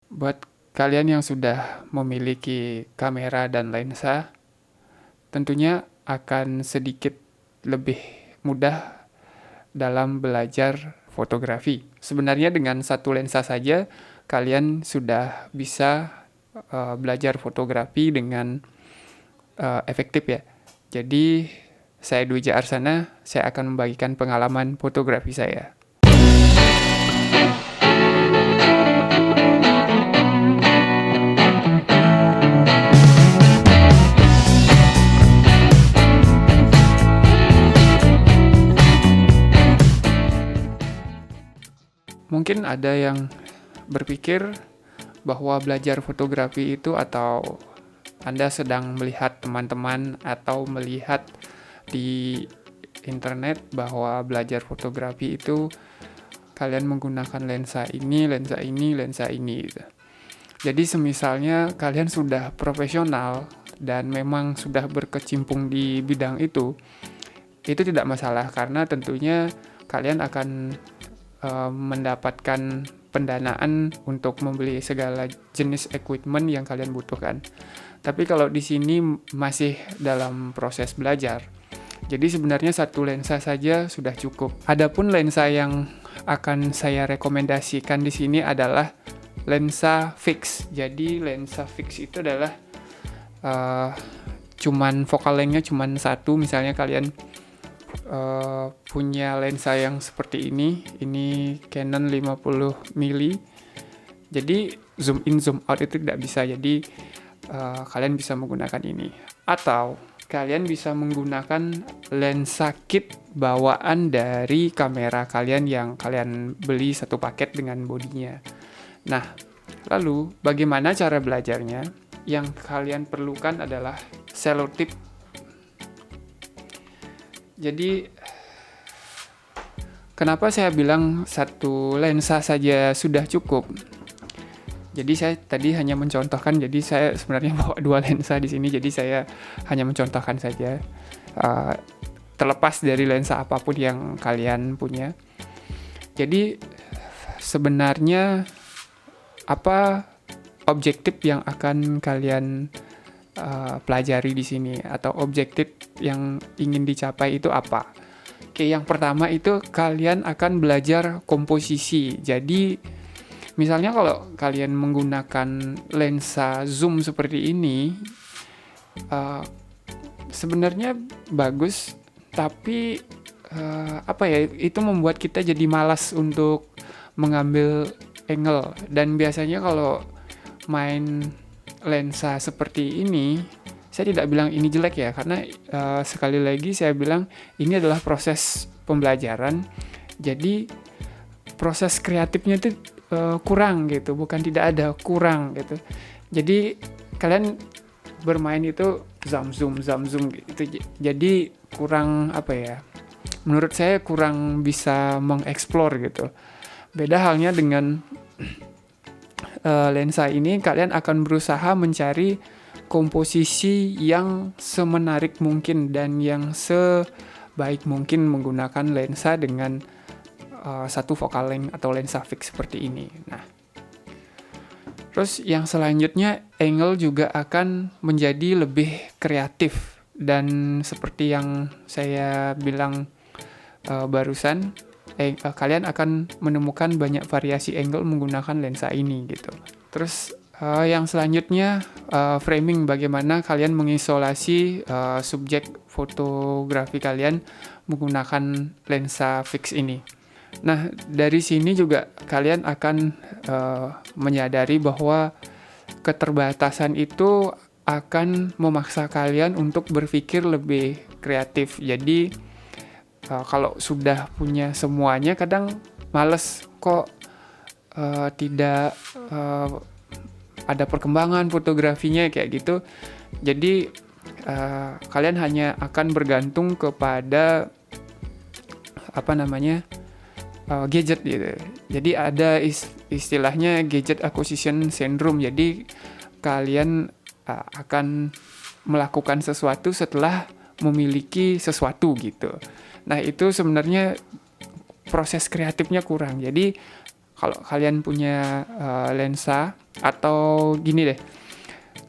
Buat kalian yang sudah memiliki kamera dan lensa, tentunya akan sedikit lebih mudah dalam belajar fotografi. Sebenarnya dengan satu lensa saja kalian sudah bisa belajar fotografi dengan efektif ya. Jadi saya Dwi Arsana, saya akan membagikan pengalaman fotografi saya. Mungkin ada yang berpikir bahwa belajar fotografi itu atau Anda sedang melihat teman-teman atau melihat di internet bahwa belajar fotografi itu kalian menggunakan lensa ini, lensa ini, lensa ini gitu. Jadi semisalnya kalian sudah profesional dan memang sudah berkecimpung di bidang itu tidak masalah karena tentunya kalian akan mendapatkan pendanaan untuk membeli segala jenis equipment yang kalian butuhkan. Tapi kalau di sini masih dalam proses belajar, jadi sebenarnya satu lensa saja sudah cukup. Adapun lensa yang akan saya rekomendasikan di sini adalah lensa fix. Jadi lensa fix itu adalah cuman focal length-nya cuman satu. Misalnya kalian punya lensa yang seperti ini Canon 50 mili. Jadi zoom in zoom out itu tidak bisa. Jadi kalian bisa menggunakan ini. Atau kalian bisa menggunakan lensa kit bawaan dari kamera kalian yang kalian beli satu paket dengan bodinya. Nah, lalu bagaimana cara belajarnya? Yang kalian perlukan adalah selotip. Jadi kenapa saya bilang satu lensa saja sudah cukup? Jadi saya tadi hanya mencontohkan, jadi saya sebenarnya bawa dua lensa di sini, jadi saya hanya mencontohkan saja. Terlepas dari lensa apapun yang kalian punya. Jadi sebenarnya apa objektif yang akan kalian pelajari di sini atau objektif yang ingin dicapai itu apa? Oke, yang pertama itu kalian akan belajar komposisi. Jadi misalnya kalau kalian menggunakan lensa zoom seperti ini, sebenarnya bagus, tapi itu membuat kita jadi malas untuk mengambil angle. Dan biasanya kalau main lensa seperti ini, saya tidak bilang ini jelek ya, karena sekali lagi saya bilang ini adalah proses pembelajaran. Jadi proses kreatifnya itu kurang gitu, bukan tidak ada, kurang gitu. Jadi kalian bermain itu zoom gitu. Jadi kurang menurut saya kurang bisa mengeksplor gitu. Beda halnya dengan lensa ini, kalian akan berusaha mencari komposisi yang semenarik mungkin dan yang sebaik mungkin menggunakan lensa dengan satu focal length atau lensa fix seperti ini. Nah, terus yang selanjutnya angle juga akan menjadi lebih kreatif dan seperti yang saya bilang barusan, kalian akan menemukan banyak variasi angle menggunakan lensa ini gitu. Terus yang selanjutnya framing, bagaimana kalian mengisolasi subjek fotografi kalian menggunakan lensa fix ini. Nah, dari sini juga kalian akan menyadari bahwa keterbatasan itu akan memaksa kalian untuk berpikir lebih kreatif. Jadi kalau sudah punya semuanya, kadang males kok tidak ada perkembangan fotografinya kayak gitu. Jadi kalian hanya akan bergantung kepada gadget gitu. Jadi ada istilahnya gadget acquisition syndrome. Jadi kalian akan melakukan sesuatu setelah memiliki sesuatu gitu. Nah, itu sebenarnya proses kreatifnya kurang. Jadi kalau kalian punya lensa, atau gini deh,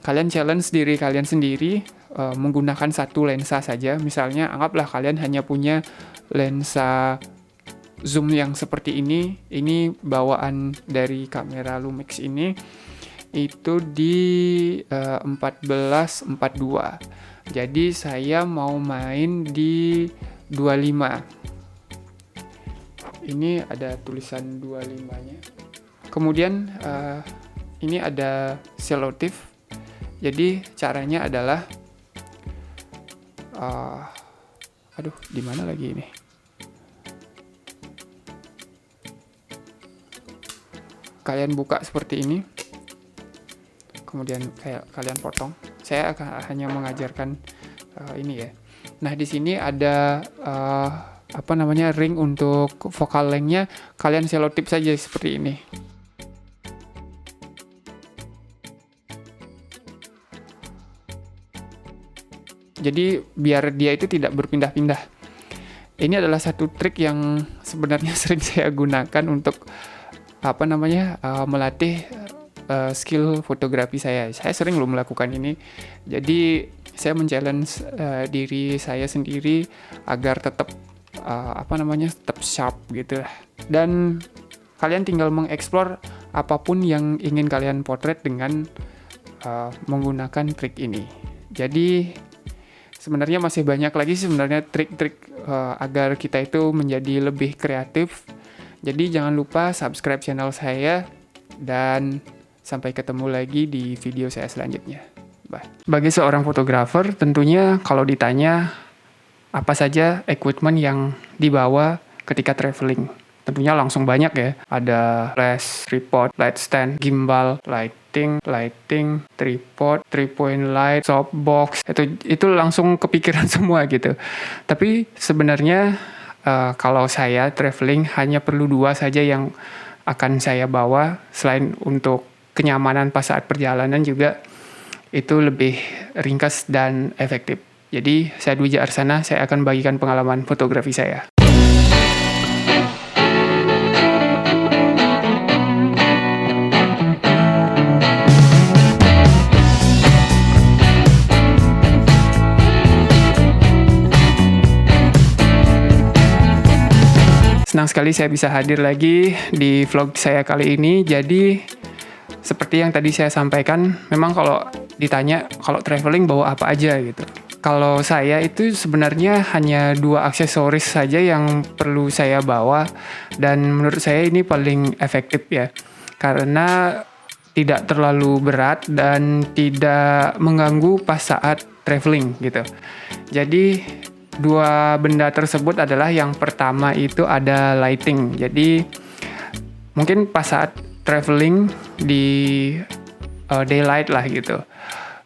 kalian challenge diri kalian sendiri menggunakan satu lensa saja. Misalnya anggaplah kalian hanya punya lensa zoom yang seperti ini bawaan dari kamera Lumix ini, itu di 1442. Jadi saya mau main di 25. Ini ada tulisan 25-nya. Kemudian ini ada selotip. Jadi caranya adalah di mana lagi ini? Kalian buka seperti ini. Kemudian kalian potong. Saya akan hanya mengajarkan ini ya. Nah, di sini ada ring untuk focal length-nya. Kalian selotip saja seperti ini. Jadi biar dia itu tidak berpindah-pindah. Ini adalah satu trik yang sebenarnya sering saya gunakan untuk melatih skill fotografi saya. Saya sering melakukan ini. Jadi saya men-challenge diri saya sendiri agar tetap tetap sharp gitu. Dan kalian tinggal mengeksplor apapun yang ingin kalian potret dengan menggunakan trik ini. Jadi sebenarnya masih banyak lagi trik-trik agar kita itu menjadi lebih kreatif. Jadi jangan lupa subscribe channel saya, dan sampai ketemu lagi di video saya selanjutnya. Bye. Bagi seorang fotografer, tentunya kalau ditanya apa saja equipment yang dibawa ketika traveling, tentunya langsung banyak ya. Ada flash, tripod, light stand, gimbal, lighting, tripod, 3-point light, softbox. Itu langsung kepikiran semua gitu. Tapi sebenarnya kalau saya traveling hanya perlu 2 saja yang akan saya bawa. Selain untuk kenyamanan pas saat perjalanan, juga itu lebih ringkas dan efektif. Jadi saya Dwi Arsana, saya akan bagikan pengalaman fotografi saya. Senang sekali saya bisa hadir lagi di vlog saya kali ini. Jadi seperti yang tadi saya sampaikan, memang kalau ditanya kalau traveling bawa apa aja gitu. Kalau saya itu sebenarnya hanya 2 aksesoris saja yang perlu saya bawa, dan menurut saya ini paling efektif ya. Karena tidak terlalu berat dan tidak mengganggu pas saat traveling gitu. Jadi 2 benda tersebut adalah, yang pertama itu ada lighting. Jadi mungkin pas saat traveling di daylight lah gitu,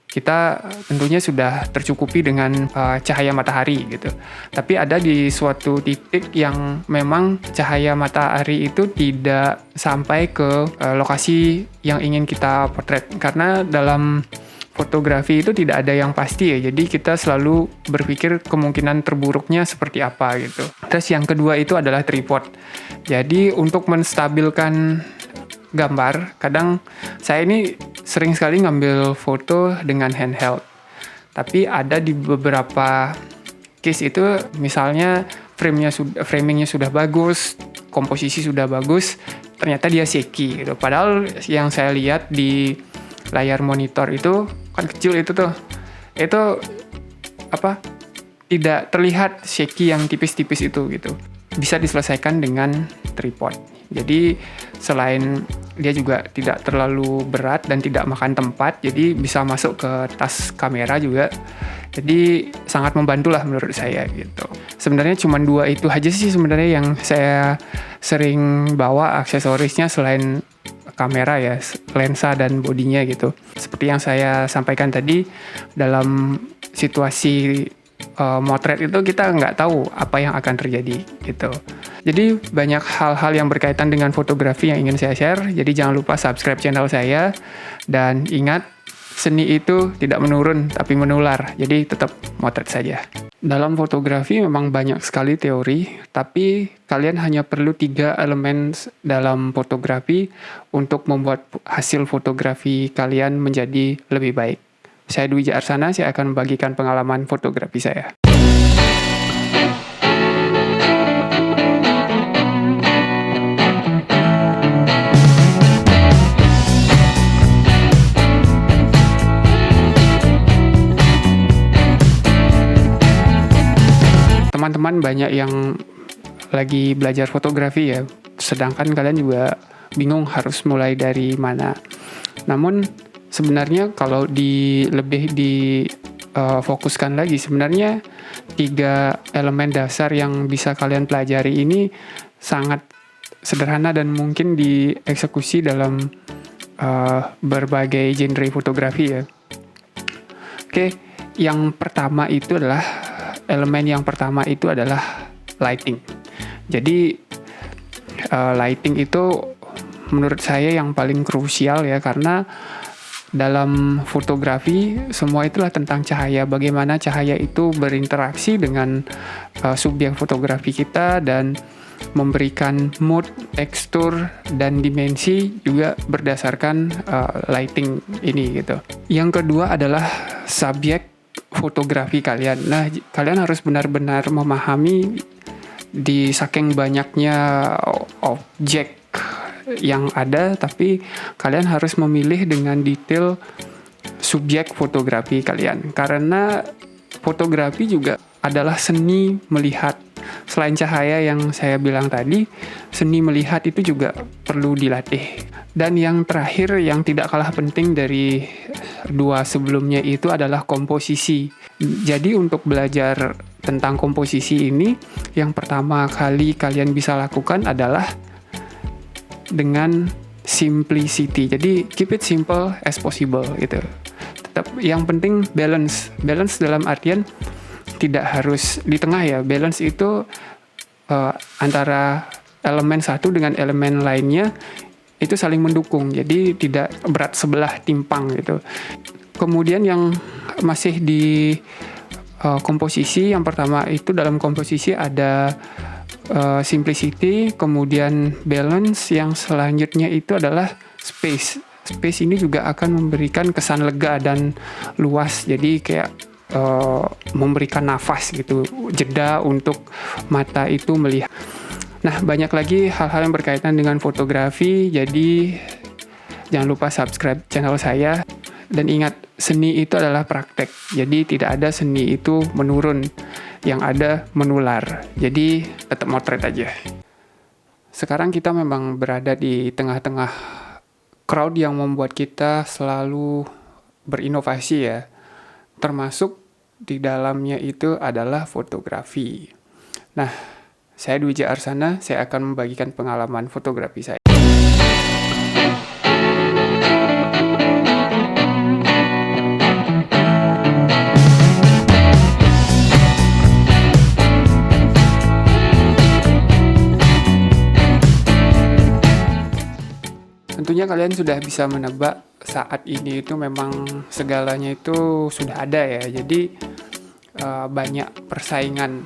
kita tentunya sudah tercukupi dengan cahaya matahari gitu. Tapi ada di suatu titik yang memang cahaya matahari itu tidak sampai ke lokasi yang ingin kita potret. Karena dalam fotografi itu tidak ada yang pasti ya, jadi kita selalu berpikir kemungkinan terburuknya seperti apa gitu. Terus yang kedua itu adalah tripod. Jadi untuk menstabilkan gambar, kadang saya ini sering sekali ngambil foto dengan handheld. Tapi ada di beberapa case itu, misalnya framingnya sudah bagus, komposisi sudah bagus, ternyata dia shaky gitu. Padahal yang saya lihat di layar monitor itu kan kecil itu tidak terlihat shaky yang tipis-tipis itu gitu. Bisa diselesaikan dengan tripod. Jadi selain dia juga tidak terlalu berat dan tidak makan tempat, jadi bisa masuk ke tas kamera juga. Jadi sangat membantu lah menurut saya gitu. Sebenarnya cuma 2 itu aja sih sebenarnya yang saya sering bawa aksesorisnya selain kamera ya, lensa dan bodinya gitu. Seperti yang saya sampaikan tadi, dalam situasi motret itu kita nggak tahu apa yang akan terjadi gitu. Jadi banyak hal-hal yang berkaitan dengan fotografi yang ingin saya share. Jadi jangan lupa subscribe channel saya, dan ingat, seni itu tidak menurun tapi menular, jadi tetap motret saja. Dalam fotografi memang banyak sekali teori, tapi kalian hanya perlu 3 elemen dalam fotografi untuk membuat hasil fotografi kalian menjadi lebih baik. Saya Dwi Arsana, saya akan membagikan pengalaman fotografi saya. Teman-teman banyak yang lagi belajar fotografi ya, sedangkan kalian juga bingung harus mulai dari mana. Namun sebenarnya kalau lebih difokuskan lagi, sebenarnya 3 elemen dasar yang bisa kalian pelajari ini sangat sederhana dan mungkin dieksekusi dalam berbagai genre fotografi ya. Oke, elemen yang pertama itu adalah lighting. Jadi lighting itu menurut saya yang paling krusial ya, karena dalam fotografi semua itulah tentang cahaya. Bagaimana cahaya itu berinteraksi dengan subjek fotografi kita dan memberikan mood, tekstur, dan dimensi juga berdasarkan lighting ini gitu. Yang kedua adalah subjek fotografi kalian. Nah, kalian harus benar-benar memahami di saking banyaknya objek yang ada, tapi kalian harus memilih dengan detail subjek fotografi kalian. Karena fotografi juga adalah seni melihat. Selain cahaya yang saya bilang tadi, seni melihat itu juga perlu dilatih. Dan yang terakhir yang tidak kalah penting dari 2 sebelumnya itu adalah komposisi. Jadi untuk belajar tentang komposisi ini, yang pertama kali kalian bisa lakukan adalah dengan simplicity. Jadi keep it simple as possible gitu. Tetap yang penting balance. Balance dalam artian tidak harus di tengah ya. Balance itu antara elemen satu dengan elemen lainnya itu saling mendukung, jadi tidak berat sebelah timpang gitu. Kemudian yang masih di komposisi, yang pertama itu dalam komposisi ada simplicity, kemudian balance, yang selanjutnya itu adalah space. Space ini juga akan memberikan kesan lega dan luas, jadi kayak memberikan nafas gitu, jeda untuk mata itu melihat. Nah, banyak lagi hal-hal yang berkaitan dengan fotografi, jadi jangan lupa subscribe channel saya. Dan ingat, seni itu adalah praktek, jadi tidak ada seni itu menurun, yang ada menular. Jadi tetap motret aja. Sekarang kita memang berada di tengah-tengah crowd yang membuat kita selalu berinovasi ya, termasuk di dalamnya itu adalah fotografi. Nah, saya Dwi Arsana, saya akan membagikan pengalaman fotografi saya. Tentunya kalian sudah bisa menebak saat ini itu memang segalanya itu sudah ada ya, jadi banyak persaingan.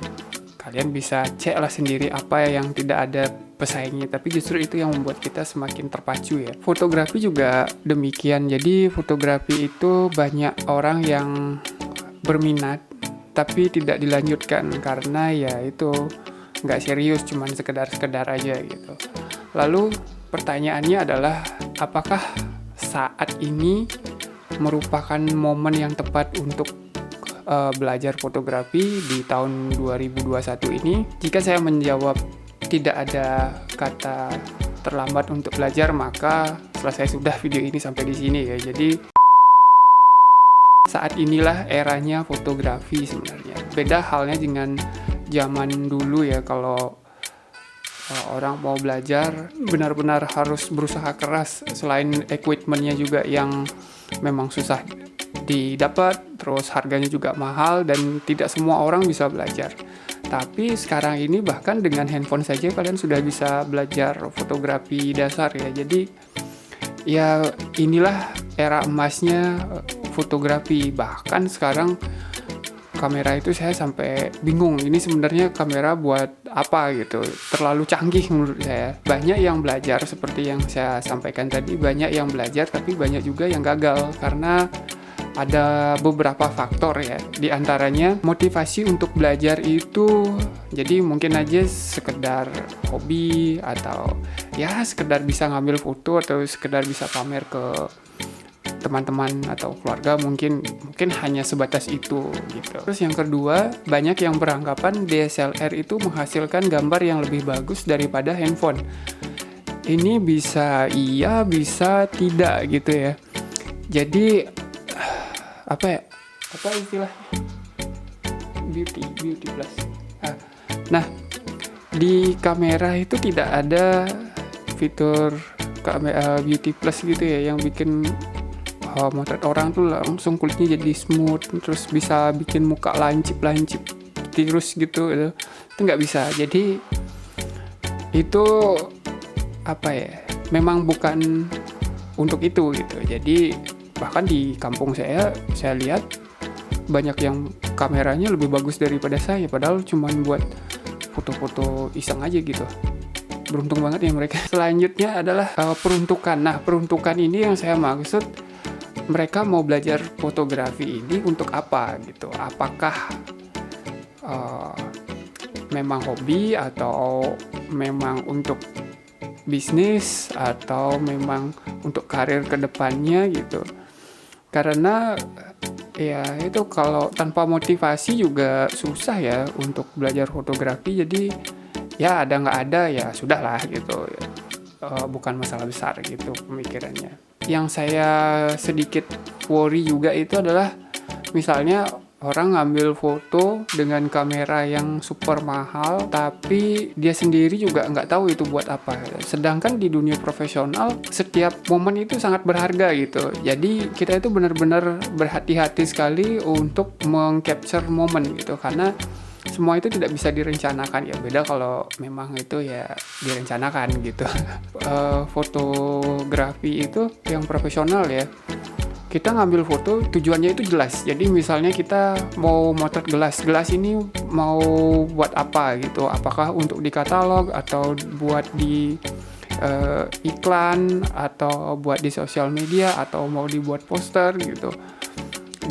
Kalian bisa cek lah sendiri apa yang tidak ada pesaingnya, tapi justru itu yang membuat kita semakin terpacu ya. Fotografi juga demikian, jadi fotografi itu banyak orang yang berminat tapi tidak dilanjutkan karena ya itu nggak serius, cuman sekedar aja gitu. Lalu pertanyaannya adalah, apakah saat ini merupakan momen yang tepat untuk belajar fotografi di tahun 2021 ini? Jika saya menjawab tidak ada kata terlambat untuk belajar, maka selesai sudah video ini sampai di sini ya. Jadi saat inilah eranya fotografi sebenarnya. Beda halnya dengan zaman dulu ya, kalau orang mau belajar benar-benar harus berusaha keras, selain equipment-nya juga yang memang susah didapat, terus harganya juga mahal dan tidak semua orang bisa belajar. Tapi sekarang ini bahkan dengan handphone saja kalian sudah bisa belajar fotografi dasar ya. Jadi ya inilah era emasnya fotografi. Bahkan sekarang kamera itu saya sampai bingung, ini sebenarnya kamera buat apa gitu, terlalu canggih menurut saya. Banyak yang belajar seperti yang saya sampaikan tadi, banyak yang belajar tapi banyak juga yang gagal karena ada beberapa faktor ya. Di antaranya motivasi untuk belajar itu, jadi mungkin aja sekedar hobi atau ya sekedar bisa ngambil foto atau sekedar bisa pamer ke teman-teman atau keluarga, mungkin hanya sebatas itu gitu. Terus yang kedua, banyak yang beranggapan DSLR itu menghasilkan gambar yang lebih bagus daripada handphone. Ini bisa iya, bisa tidak gitu ya. Jadi apa istilahnya? Beauty plus. Nah, di kamera itu tidak ada fitur beauty plus gitu ya, yang bikin motret orang tuh langsung kulitnya jadi smooth, terus bisa bikin muka lancip tirus gitu. Itu nggak bisa. Jadi itu memang bukan untuk itu gitu. Jadi bahkan di kampung saya lihat banyak yang kameranya lebih bagus daripada saya, padahal cuman buat foto-foto iseng aja gitu. Beruntung banget ya mereka. Selanjutnya adalah peruntukan. Nah, peruntukan ini yang saya maksud, mereka mau belajar fotografi ini untuk apa gitu? Apakah memang hobi, atau memang untuk bisnis, atau memang untuk karir kedepannya gitu? Karena ya itu, kalau tanpa motivasi juga susah ya untuk belajar fotografi. Jadi ya ada nggak ada ya sudahlah gitu. Bukan masalah besar gitu pemikirannya. Yang saya sedikit worry juga itu adalah misalnya orang ngambil foto dengan kamera yang super mahal, tapi dia sendiri juga nggak tahu itu buat apa. Sedangkan di dunia profesional, setiap momen itu sangat berharga gitu. Jadi kita itu benar-benar berhati-hati sekali untuk meng-capture momen gitu, karena semua itu tidak bisa direncanakan ya. Beda kalau memang itu ya direncanakan gitu. Fotografi itu yang profesional ya, kita ngambil foto tujuannya itu jelas. Jadi misalnya kita mau motret gelas ini mau buat apa gitu, apakah untuk di katalog atau buat di iklan atau buat di sosial media atau mau dibuat poster gitu.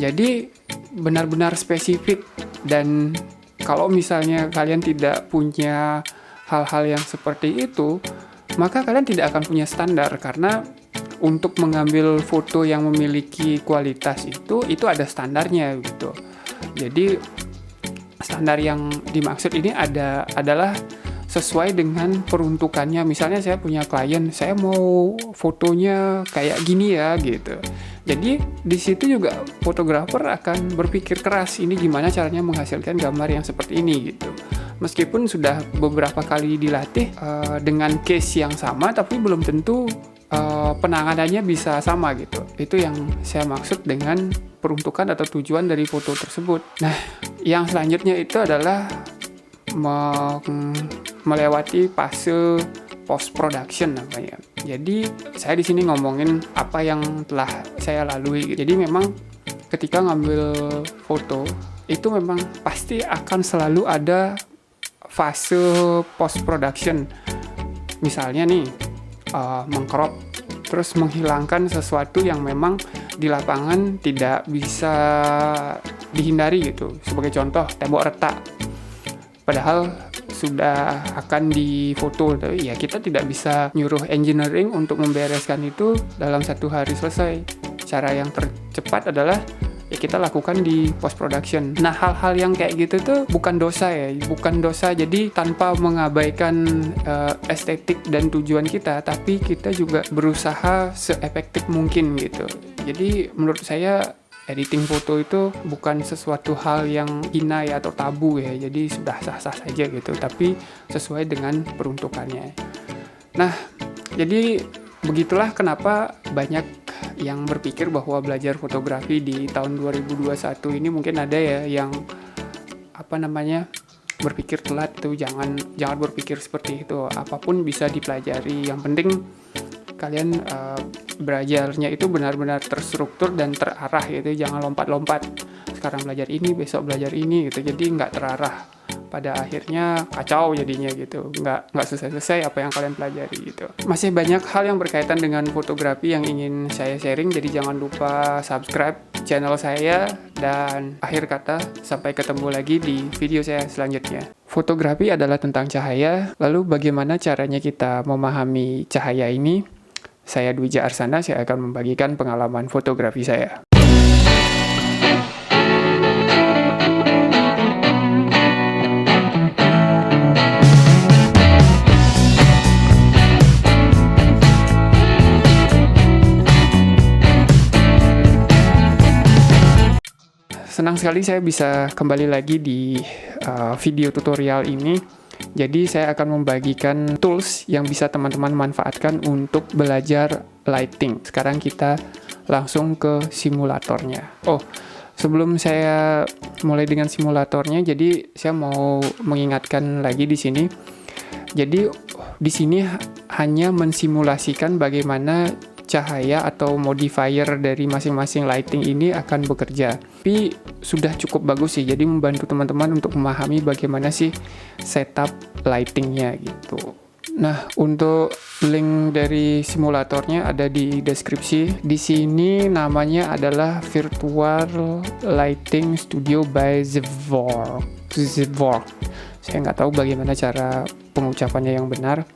Jadi benar-benar spesifik. Dan kalau misalnya kalian tidak punya hal-hal yang seperti itu, maka kalian tidak akan punya standar. Karena untuk mengambil foto yang memiliki kualitas itu ada standarnya gitu. Jadi standar yang dimaksud ini adalah sesuai dengan peruntukannya. Misalnya saya punya klien, saya mau fotonya kayak gini ya gitu. Jadi di situ juga fotografer akan berpikir keras, ini gimana caranya menghasilkan gambar yang seperti ini gitu. Meskipun sudah beberapa kali dilatih dengan case yang sama, tapi belum tentu penanganannya bisa sama gitu. Itu yang saya maksud dengan peruntukan atau tujuan dari foto tersebut. Nah, yang selanjutnya itu adalah melewati fase post production namanya. Jadi saya di sini ngomongin apa yang telah saya lalui. Jadi memang ketika ngambil foto itu memang pasti akan selalu ada fase post production. Misalnya nih mengcrop, terus menghilangkan sesuatu yang memang di lapangan tidak bisa dihindari gitu. Sebagai contoh, tembok retak. Padahal sudah akan difoto, tapi ya kita tidak bisa nyuruh engineering untuk membereskan itu dalam 1 hari selesai. Cara yang tercepat adalah ya kita lakukan di post production. Nah, hal-hal yang kayak gitu tuh bukan dosa ya, bukan dosa. Jadi tanpa mengabaikan estetik dan tujuan kita, tapi kita juga berusaha seefektif mungkin gitu. Jadi menurut saya editing foto itu bukan sesuatu hal yang hina ya atau tabu ya. Jadi sudah sah-sah saja gitu, tapi sesuai dengan peruntukannya. Nah, jadi begitulah kenapa banyak yang berpikir bahwa belajar fotografi di tahun 2021 ini mungkin ada ya yang berpikir telat. Itu jangan berpikir seperti itu. Apapun bisa dipelajari, yang penting kalian belajarnya itu benar-benar terstruktur dan terarah gitu, jangan lompat-lompat. Sekarang belajar ini, besok belajar ini gitu. Jadi nggak terarah. Pada akhirnya kacau jadinya gitu, nggak selesai-selesai apa yang kalian pelajari gitu. Masih banyak hal yang berkaitan dengan fotografi yang ingin saya sharing, jadi jangan lupa subscribe channel saya, dan akhir kata sampai ketemu lagi di video saya selanjutnya. Fotografi adalah tentang cahaya, lalu bagaimana caranya kita memahami cahaya ini? Saya Dwija Arsana, saya akan membagikan pengalaman fotografi saya. Senang sekali saya bisa kembali lagi di video tutorial ini. Jadi saya akan membagikan tools yang bisa teman-teman manfaatkan untuk belajar lighting. Sekarang kita langsung ke simulatornya. Oh, sebelum saya mulai dengan simulatornya, jadi saya mau mengingatkan lagi di sini. Jadi di sini hanya mensimulasikan bagaimana cahaya atau modifier dari masing-masing lighting ini akan bekerja. Tapi sudah cukup bagus sih, jadi membantu teman-teman untuk memahami bagaimana sih setup lightingnya gitu. Nah, untuk link dari simulatornya ada di deskripsi. Di sini namanya adalah Virtual Lighting Studio by Zvork. Saya nggak tahu bagaimana cara pengucapannya yang benar.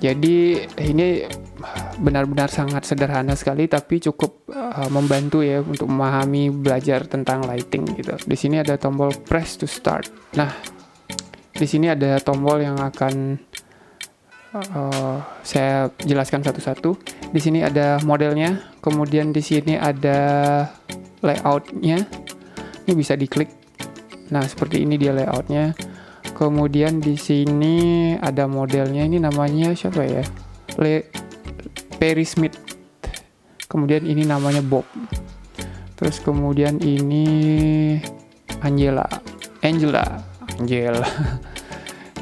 Jadi ini benar-benar sangat sederhana sekali, tapi cukup membantu ya untuk memahami belajar tentang lighting gitu. Di sini ada tombol press to start. Nah, di sini ada tombol yang akan saya jelaskan satu-satu. Di sini ada modelnya, kemudian di sini ada layoutnya. Ini bisa diklik. Nah, seperti ini dia layoutnya. Kemudian di sini ada modelnya, ini namanya siapa ya? Perry Smith. Kemudian ini namanya Bob. Terus kemudian ini Angela.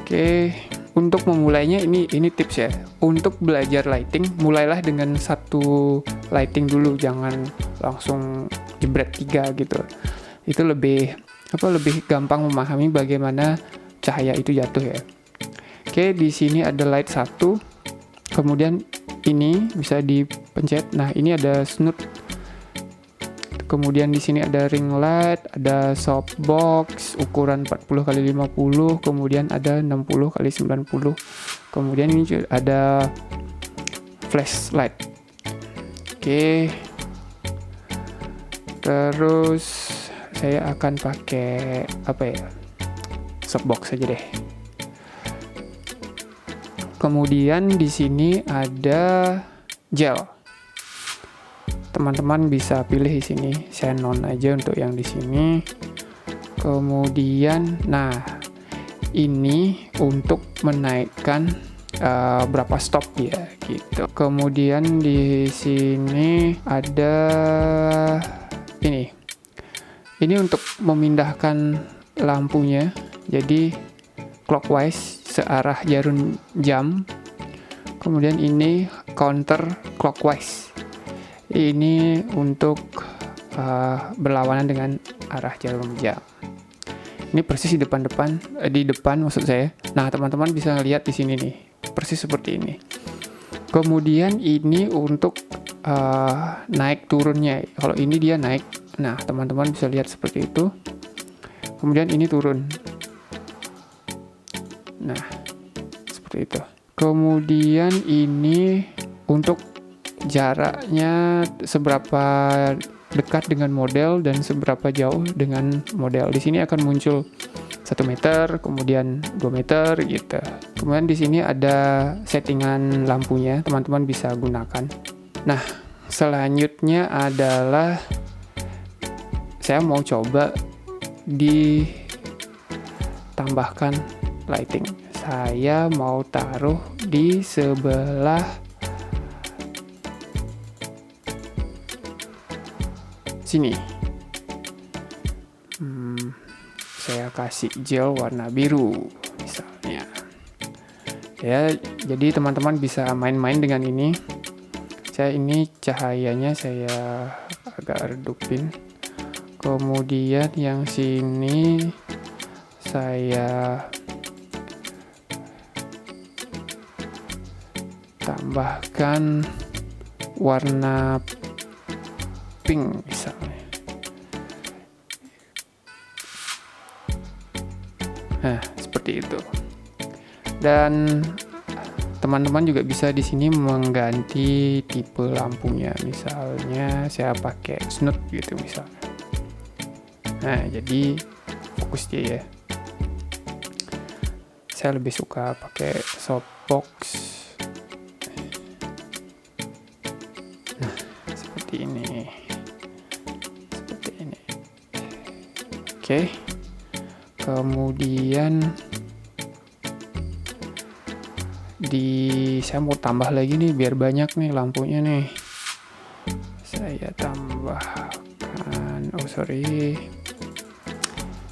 Oke, untuk memulainya ini tips ya. Untuk belajar lighting, mulailah dengan satu lighting dulu, jangan langsung jebret 3 gitu. Itu lebih gampang memahami bagaimana cahaya itu jatuh ya. Oke, di sini ada light 1. Kemudian ini bisa dipencet. Nah, ini ada snoot. Kemudian di sini ada ring light, ada softbox ukuran 40x50, kemudian ada 60x90. Kemudian ini juga ada flashlight. Oke. Terus saya akan pakai apa ya? Softbox aja deh. Kemudian di sini ada gel. Teman-teman bisa pilih di sini. Saya non aja untuk yang di sini. Kemudian, nah ini untuk menaikkan berapa stop ya gitu. Kemudian di sini ada ini. Ini untuk memindahkan lampunya. Jadi clockwise, searah jarum jam. Kemudian ini counter clockwise. Ini untuk berlawanan dengan arah jarum jam. Ini persis di depan maksud saya. Nah, teman-teman bisa lihat di sini nih, persis seperti ini. Kemudian ini untuk naik turunnya. Kalau ini dia naik. Nah, teman-teman bisa lihat seperti itu. Kemudian ini turun. Nah, seperti itu. Kemudian ini untuk jaraknya seberapa dekat dengan model dan seberapa jauh dengan model. Di sini akan muncul 1 meter, kemudian 2 meter gitu. Kemudian di sini ada settingan lampunya, teman-teman bisa gunakan. Nah, selanjutnya adalah saya mau coba ditambahkan lighting. Saya mau taruh di sebelah sini. Saya kasih gel warna biru misalnya. Ya, jadi teman-teman bisa main-main dengan ini. Saya ini cahayanya saya agak redupin. Kemudian yang sini saya tambahkan warna pink misalnya. Nah, seperti itu. Dan teman-teman juga bisa di sini mengganti tipe lampunya. Misalnya saya pakai snoot gitu misalnya. Nah, jadi fokus dia ya. Saya lebih suka pakai softbox. Nah, seperti ini. Seperti ini. Oke. Kemudian saya mau tambah lagi nih biar banyak nih lampunya nih. Saya tambahkan,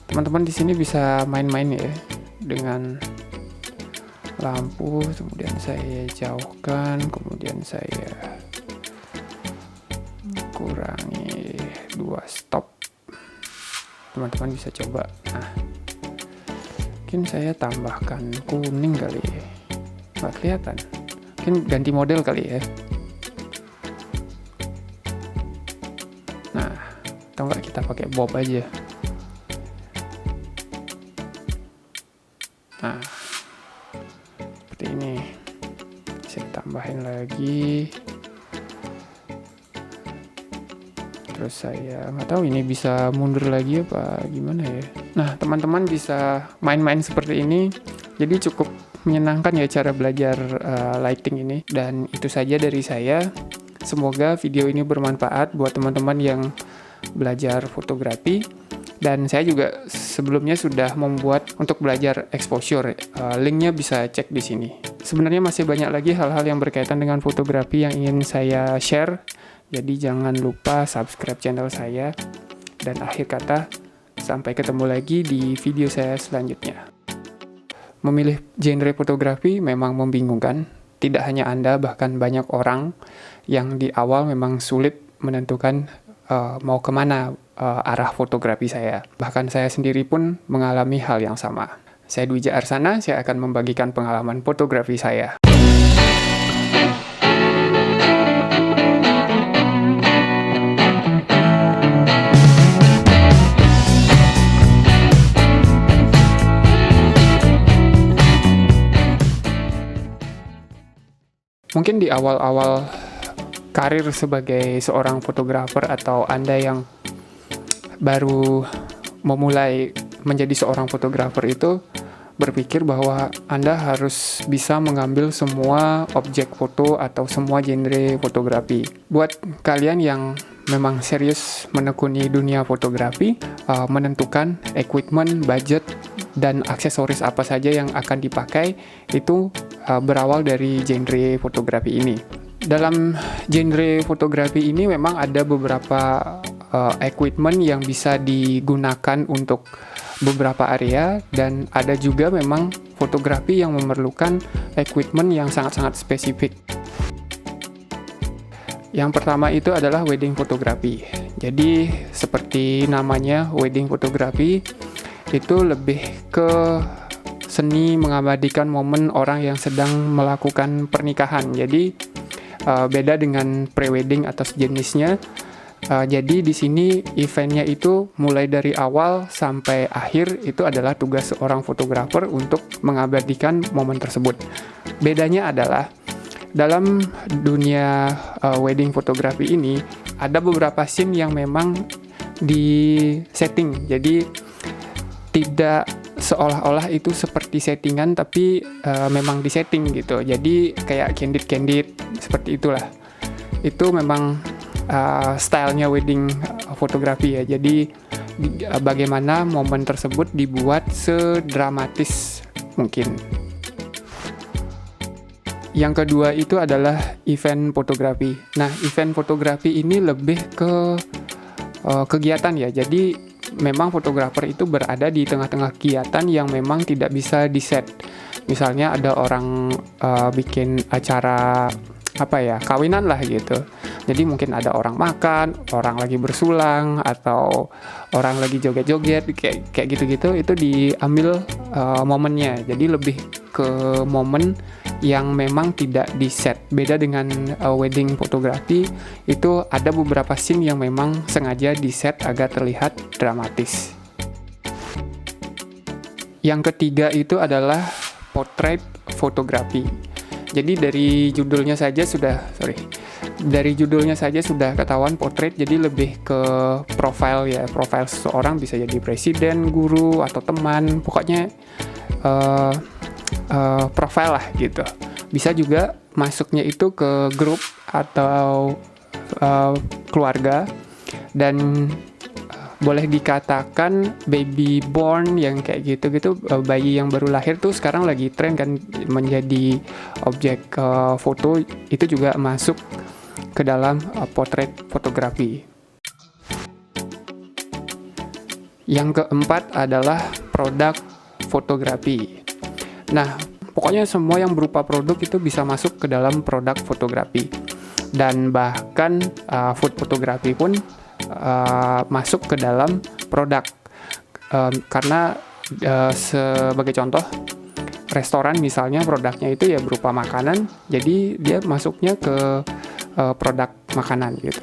teman-teman di sini bisa main-main ya dengan lampu. Kemudian saya jauhkan, kemudian saya kurangi 2 stop. Teman-teman bisa coba. Nah, mungkin saya tambahkan kuning kali ya. Nggak kelihatan. Mungkin ganti model kali ya. Nah, atau nggak kita pakai bob aja. Nah, seperti ini. Saya tambahin lagi. Terus saya nggak tahu ini bisa mundur lagi apa gimana ya. Nah, teman-teman bisa main-main seperti ini. Jadi cukup menyenangkan ya cara belajar lighting ini. Dan itu saja dari saya. Semoga video ini bermanfaat buat teman-teman yang belajar fotografi. Dan saya juga sebelumnya sudah membuat untuk belajar exposure. Linknya bisa cek di sini. Sebenarnya masih banyak lagi hal-hal yang berkaitan dengan fotografi yang ingin saya share. Jadi jangan lupa subscribe channel saya. Dan akhir kata, sampai ketemu lagi di video saya selanjutnya. Memilih genre fotografi memang membingungkan. Tidak hanya Anda, bahkan banyak orang yang di awal memang sulit menentukan mau kemana arah fotografi saya. Bahkan saya sendiri pun mengalami hal yang sama. Saya Dwija Arsana, saya akan membagikan pengalaman fotografi saya. Mungkin di awal-awal karir sebagai seorang fotografer atau Anda yang baru memulai menjadi seorang fotografer itu berpikir bahwa Anda harus bisa mengambil semua objek foto atau semua genre fotografi. Buat kalian yang memang serius menekuni dunia fotografi, menentukan equipment, budget, dan aksesoris apa saja yang akan dipakai itu berawal dari genre fotografi ini. Dalam genre fotografi ini memang ada beberapa equipment yang bisa digunakan untuk beberapa area, dan ada juga memang fotografi yang memerlukan equipment yang sangat-sangat spesifik. Yang pertama itu adalah wedding fotografi. Jadi seperti namanya, wedding fotografi itu lebih ke seni mengabadikan momen orang yang sedang melakukan pernikahan. Jadi beda dengan pre-wedding atau sejenisnya. Jadi di sini eventnya itu mulai dari awal sampai akhir itu adalah tugas seorang fotografer untuk mengabadikan momen tersebut. Bedanya adalah dalam dunia wedding fotografi ini ada beberapa scene yang memang di setting. Jadi tidak seolah-olah itu seperti settingan, tapi memang di setting gitu. Jadi kayak candid seperti itulah. Itu memang stylenya wedding fotografi ya. Jadi bagaimana momen tersebut dibuat sedramatis mungkin. Yang kedua itu adalah event fotografi. Nah, event fotografi ini lebih ke kegiatan ya. Jadi memang fotografer itu berada di tengah-tengah kegiatan yang memang tidak bisa di-set. Misalnya ada orang bikin acara kawinan lah gitu. Jadi mungkin ada orang makan, orang lagi bersulang, atau orang lagi joget-joget, kayak gitu-gitu, itu diambil momennya. Jadi lebih ke momen yang memang tidak di set. Beda dengan wedding fotografi, itu ada beberapa scene yang memang sengaja di set agar terlihat dramatis. Yang ketiga itu adalah portrait fotografi. Jadi dari judulnya saja sudah ketahuan portrait, jadi lebih ke profile ya. Profile seseorang bisa jadi presiden, guru, atau teman, pokoknya profile lah gitu. Bisa juga masuknya itu ke grup atau keluarga, dan boleh dikatakan baby born yang kayak gitu-gitu, bayi yang baru lahir tuh sekarang lagi tren kan menjadi objek foto, itu juga masuk ke dalam portrait fotografi. Yang keempat adalah produk fotografi. Nah, pokoknya semua yang berupa produk itu bisa masuk ke dalam produk fotografi. Dan bahkan food fotografi pun masuk ke dalam produk, karena sebagai contoh, restoran misalnya produknya itu ya berupa makanan, jadi dia masuknya ke produk makanan gitu.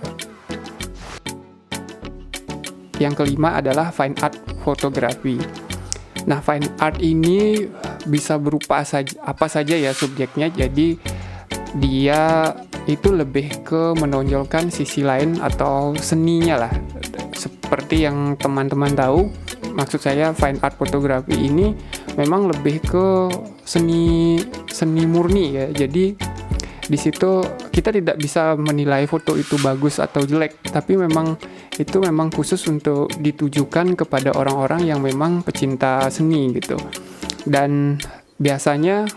Yang kelima adalah fine art fotografi. Nah, fine art ini bisa berupa apa saja ya subjeknya, jadi dia itu lebih ke menonjolkan sisi lain atau seninya lah. Seperti yang teman-teman tahu, maksud saya fine art fotografi ini memang lebih ke seni murni ya. Jadi di situ kita tidak bisa menilai foto itu bagus atau jelek, tapi itu memang khusus untuk ditujukan kepada orang-orang yang memang pecinta seni gitu. Dan biasanya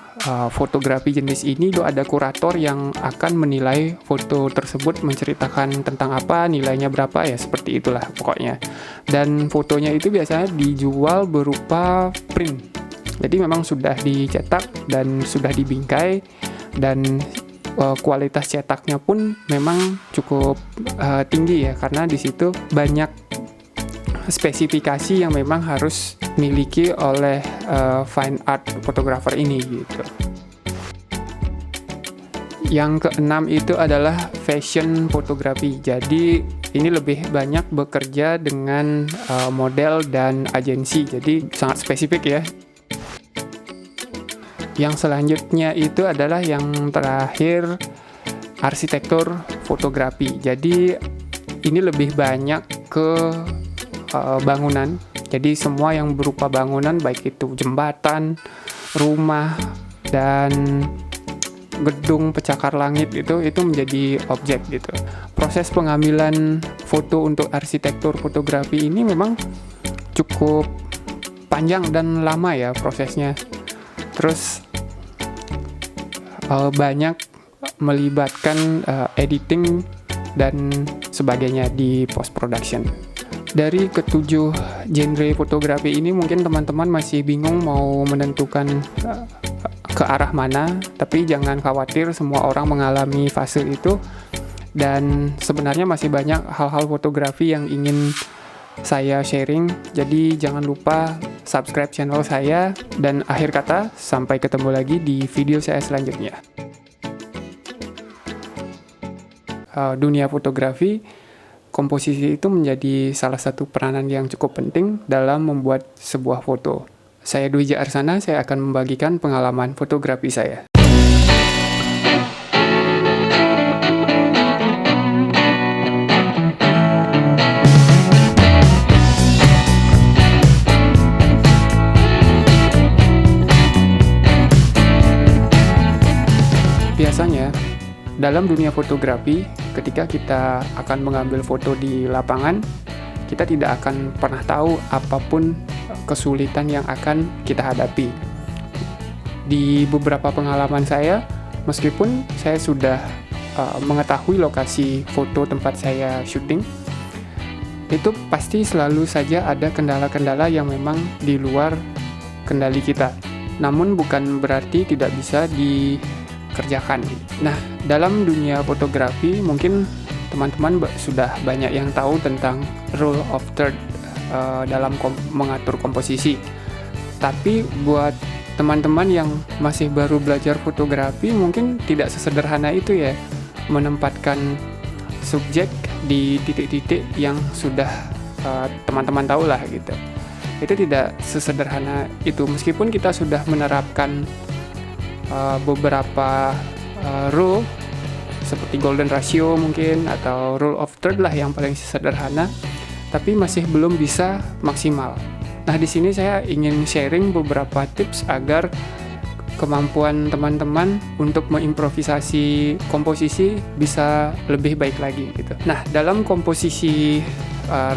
fotografi jenis ini ada kurator yang akan menilai foto tersebut, menceritakan tentang apa, nilainya berapa, ya seperti itulah pokoknya. Dan fotonya itu biasanya dijual berupa print. Jadi memang sudah dicetak dan sudah dibingkai, dan kualitas cetaknya pun memang cukup tinggi ya, karena di situ banyak spesifikasi yang memang harus miliki oleh fine art photographer ini gitu. Yang keenam itu adalah fashion fotografi. Jadi ini lebih banyak bekerja dengan model dan agensi, jadi sangat spesifik ya. Yang selanjutnya itu adalah yang terakhir, arsitektur fotografi. Jadi ini lebih banyak ke bangunan. Jadi semua yang berupa bangunan, baik itu jembatan, rumah, dan gedung pencakar langit, itu menjadi objek gitu. Proses pengambilan foto untuk arsitektur fotografi ini memang cukup panjang dan lama ya prosesnya. Terus banyak melibatkan editing dan sebagainya di post production. Dari ketujuh genre fotografi ini mungkin teman-teman masih bingung mau menentukan ke arah mana, tapi jangan khawatir, semua orang mengalami fase itu. Dan sebenarnya masih banyak hal-hal fotografi yang ingin saya sharing, jadi jangan lupa subscribe channel saya. Dan akhir kata, sampai ketemu lagi di video saya selanjutnya. Dunia fotografi, komposisi itu menjadi salah satu peranan yang cukup penting dalam membuat sebuah foto. Saya Dwija Arsana, saya akan membagikan pengalaman fotografi saya. Biasanya, dalam dunia fotografi, ketika kita akan mengambil foto di lapangan, kita tidak akan pernah tahu apapun kesulitan yang akan kita hadapi. Di beberapa pengalaman saya, meskipun saya sudah mengetahui lokasi foto tempat saya syuting, itu pasti selalu saja ada kendala-kendala yang memang di luar kendali kita. Namun bukan berarti tidak bisa kerjakan. Nah, dalam dunia fotografi mungkin teman-teman sudah banyak yang tahu tentang rule of third dalam mengatur komposisi. Tapi buat teman-teman yang masih baru belajar fotografi mungkin tidak sesederhana itu ya, menempatkan subjek di titik-titik yang sudah teman-teman tahu lah gitu. Itu tidak sesederhana itu, meskipun kita sudah menerapkan beberapa rule seperti golden ratio mungkin, atau rule of third lah yang paling sederhana, tapi masih belum bisa maksimal. Nah, di sini saya ingin sharing beberapa tips agar kemampuan teman-teman untuk mengimprovisasi komposisi bisa lebih baik lagi gitu. Nah, dalam komposisi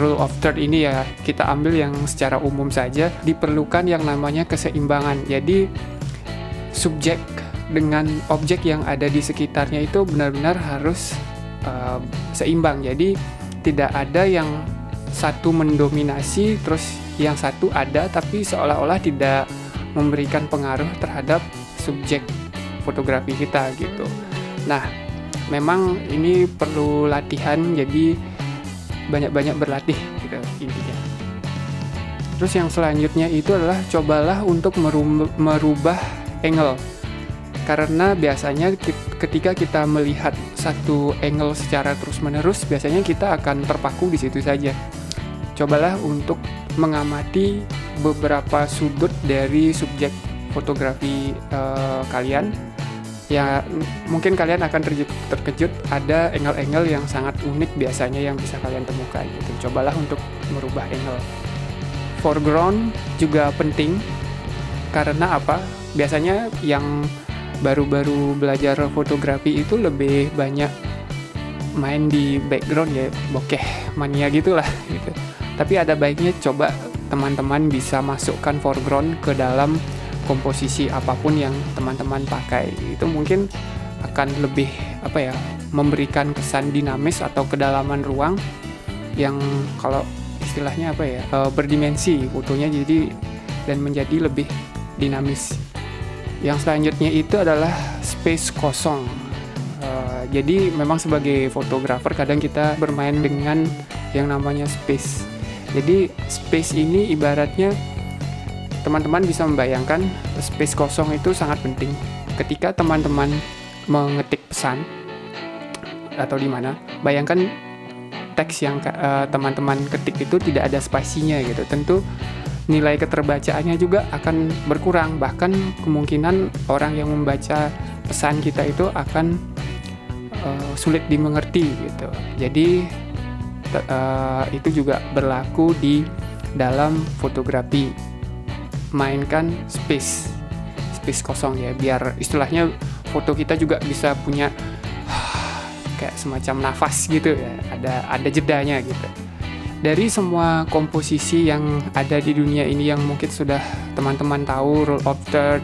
rule of third ini ya, kita ambil yang secara umum saja, diperlukan yang namanya keseimbangan. Jadi subjek dengan objek yang ada di sekitarnya itu benar-benar harus seimbang. Jadi tidak ada yang satu mendominasi terus yang satu ada tapi seolah-olah tidak memberikan pengaruh terhadap subjek fotografi kita gitu. Nah, memang ini perlu latihan, jadi banyak-banyak berlatih gitu intinya. Terus yang selanjutnya itu adalah cobalah untuk merubah angle. Karena biasanya ketika kita melihat satu angle secara terus-menerus, biasanya kita akan terpaku di situ saja. Cobalah untuk mengamati beberapa sudut dari subjek fotografi kalian. Ya, mungkin kalian akan terkejut ada angle-angle yang sangat unik biasanya yang bisa kalian temukan gitu. Cobalah untuk merubah angle. Foreground juga penting, karena apa? Biasanya yang baru-baru belajar fotografi itu lebih banyak main di background ya, bokeh mania gitulah gitu. Tapi ada baiknya coba teman-teman bisa masukkan foreground ke dalam komposisi apapun yang teman-teman pakai. Itu mungkin akan lebih memberikan kesan dinamis atau kedalaman ruang yang kalau istilahnya berdimensi fotonya, jadi dan menjadi lebih dinamis. Yang selanjutnya itu adalah space kosong. Jadi memang sebagai fotografer kadang kita bermain dengan yang namanya space. Jadi space ini ibaratnya teman-teman bisa membayangkan space kosong itu sangat penting. Ketika teman-teman mengetik pesan atau di mana, bayangkan teks yang teman-teman ketik itu tidak ada spasinya gitu. Tentu nilai keterbacaannya juga akan berkurang, bahkan kemungkinan orang yang membaca pesan kita itu akan sulit dimengerti gitu. Jadi itu juga berlaku di dalam fotografi. Mainkan space kosong ya, biar istilahnya foto kita juga bisa punya kayak semacam nafas gitu ya, ada jedanya gitu. Dari semua komposisi yang ada di dunia ini yang mungkin sudah teman-teman tahu, rule of third,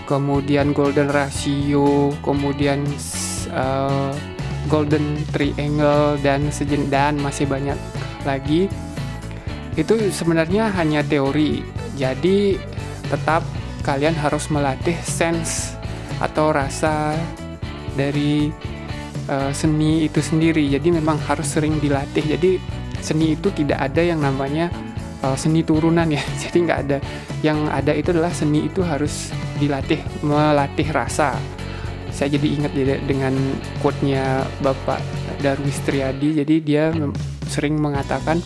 kemudian golden ratio, kemudian golden triangle dan masih banyak lagi, itu sebenarnya hanya teori. Jadi tetap kalian harus melatih sense atau rasa dari seni itu sendiri. Jadi memang harus sering dilatih. Jadi seni itu tidak ada yang namanya seni turunan ya. Jadi nggak ada. Yang ada itu adalah seni itu harus dilatih, melatih rasa. Saya jadi ingat dengan quote-nya Bapak Darwis Triadi. Jadi dia sering mengatakan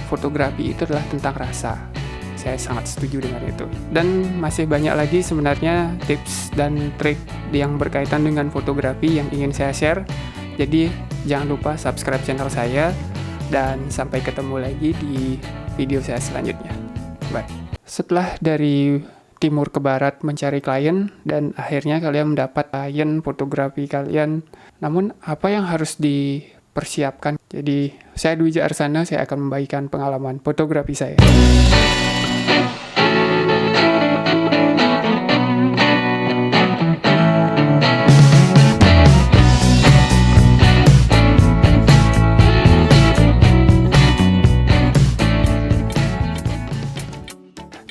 fotografi itu adalah tentang rasa. Saya sangat setuju dengan itu. Dan masih banyak lagi sebenarnya tips dan trik yang berkaitan dengan fotografi yang ingin saya share. Jadi jangan lupa subscribe channel saya dan sampai ketemu lagi di video saya selanjutnya. Bye. Setelah dari timur ke barat mencari klien dan akhirnya kalian mendapat klien fotografi kalian. Namun apa yang harus dipersiapkan? Jadi saya Dwi Arsana, saya akan membagikan pengalaman fotografi saya.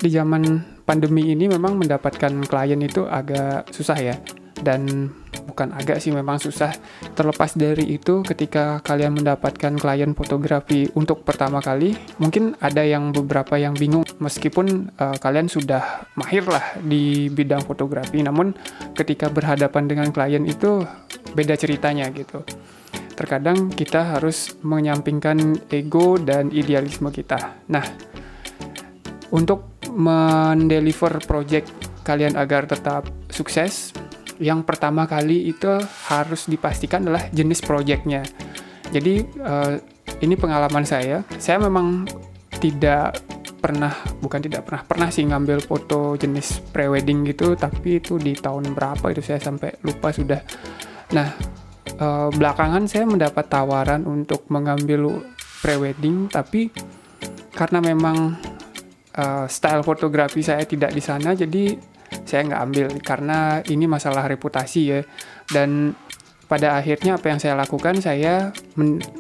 di zaman pandemi ini memang mendapatkan klien itu agak susah ya. Dan bukan agak sih, memang susah. Terlepas dari itu, ketika kalian mendapatkan klien fotografi untuk pertama kali, mungkin ada beberapa yang bingung meskipun kalian sudah mahir lah di bidang fotografi, namun ketika berhadapan dengan klien itu beda ceritanya gitu. Terkadang kita harus menyampingkan ego dan idealisme kita. Nah, untuk mendeliver project kalian agar tetap sukses, yang pertama kali itu harus dipastikan adalah jenis projectnya. Jadi ini pengalaman saya memang pernah sih ngambil foto jenis prewedding gitu, tapi itu di tahun berapa itu saya sampai lupa sudah. Nah, belakangan saya mendapat tawaran untuk mengambil prewedding, tapi karena memang style fotografi saya tidak di sana, jadi saya nggak ambil karena ini masalah reputasi ya. Dan pada akhirnya apa yang saya lakukan, saya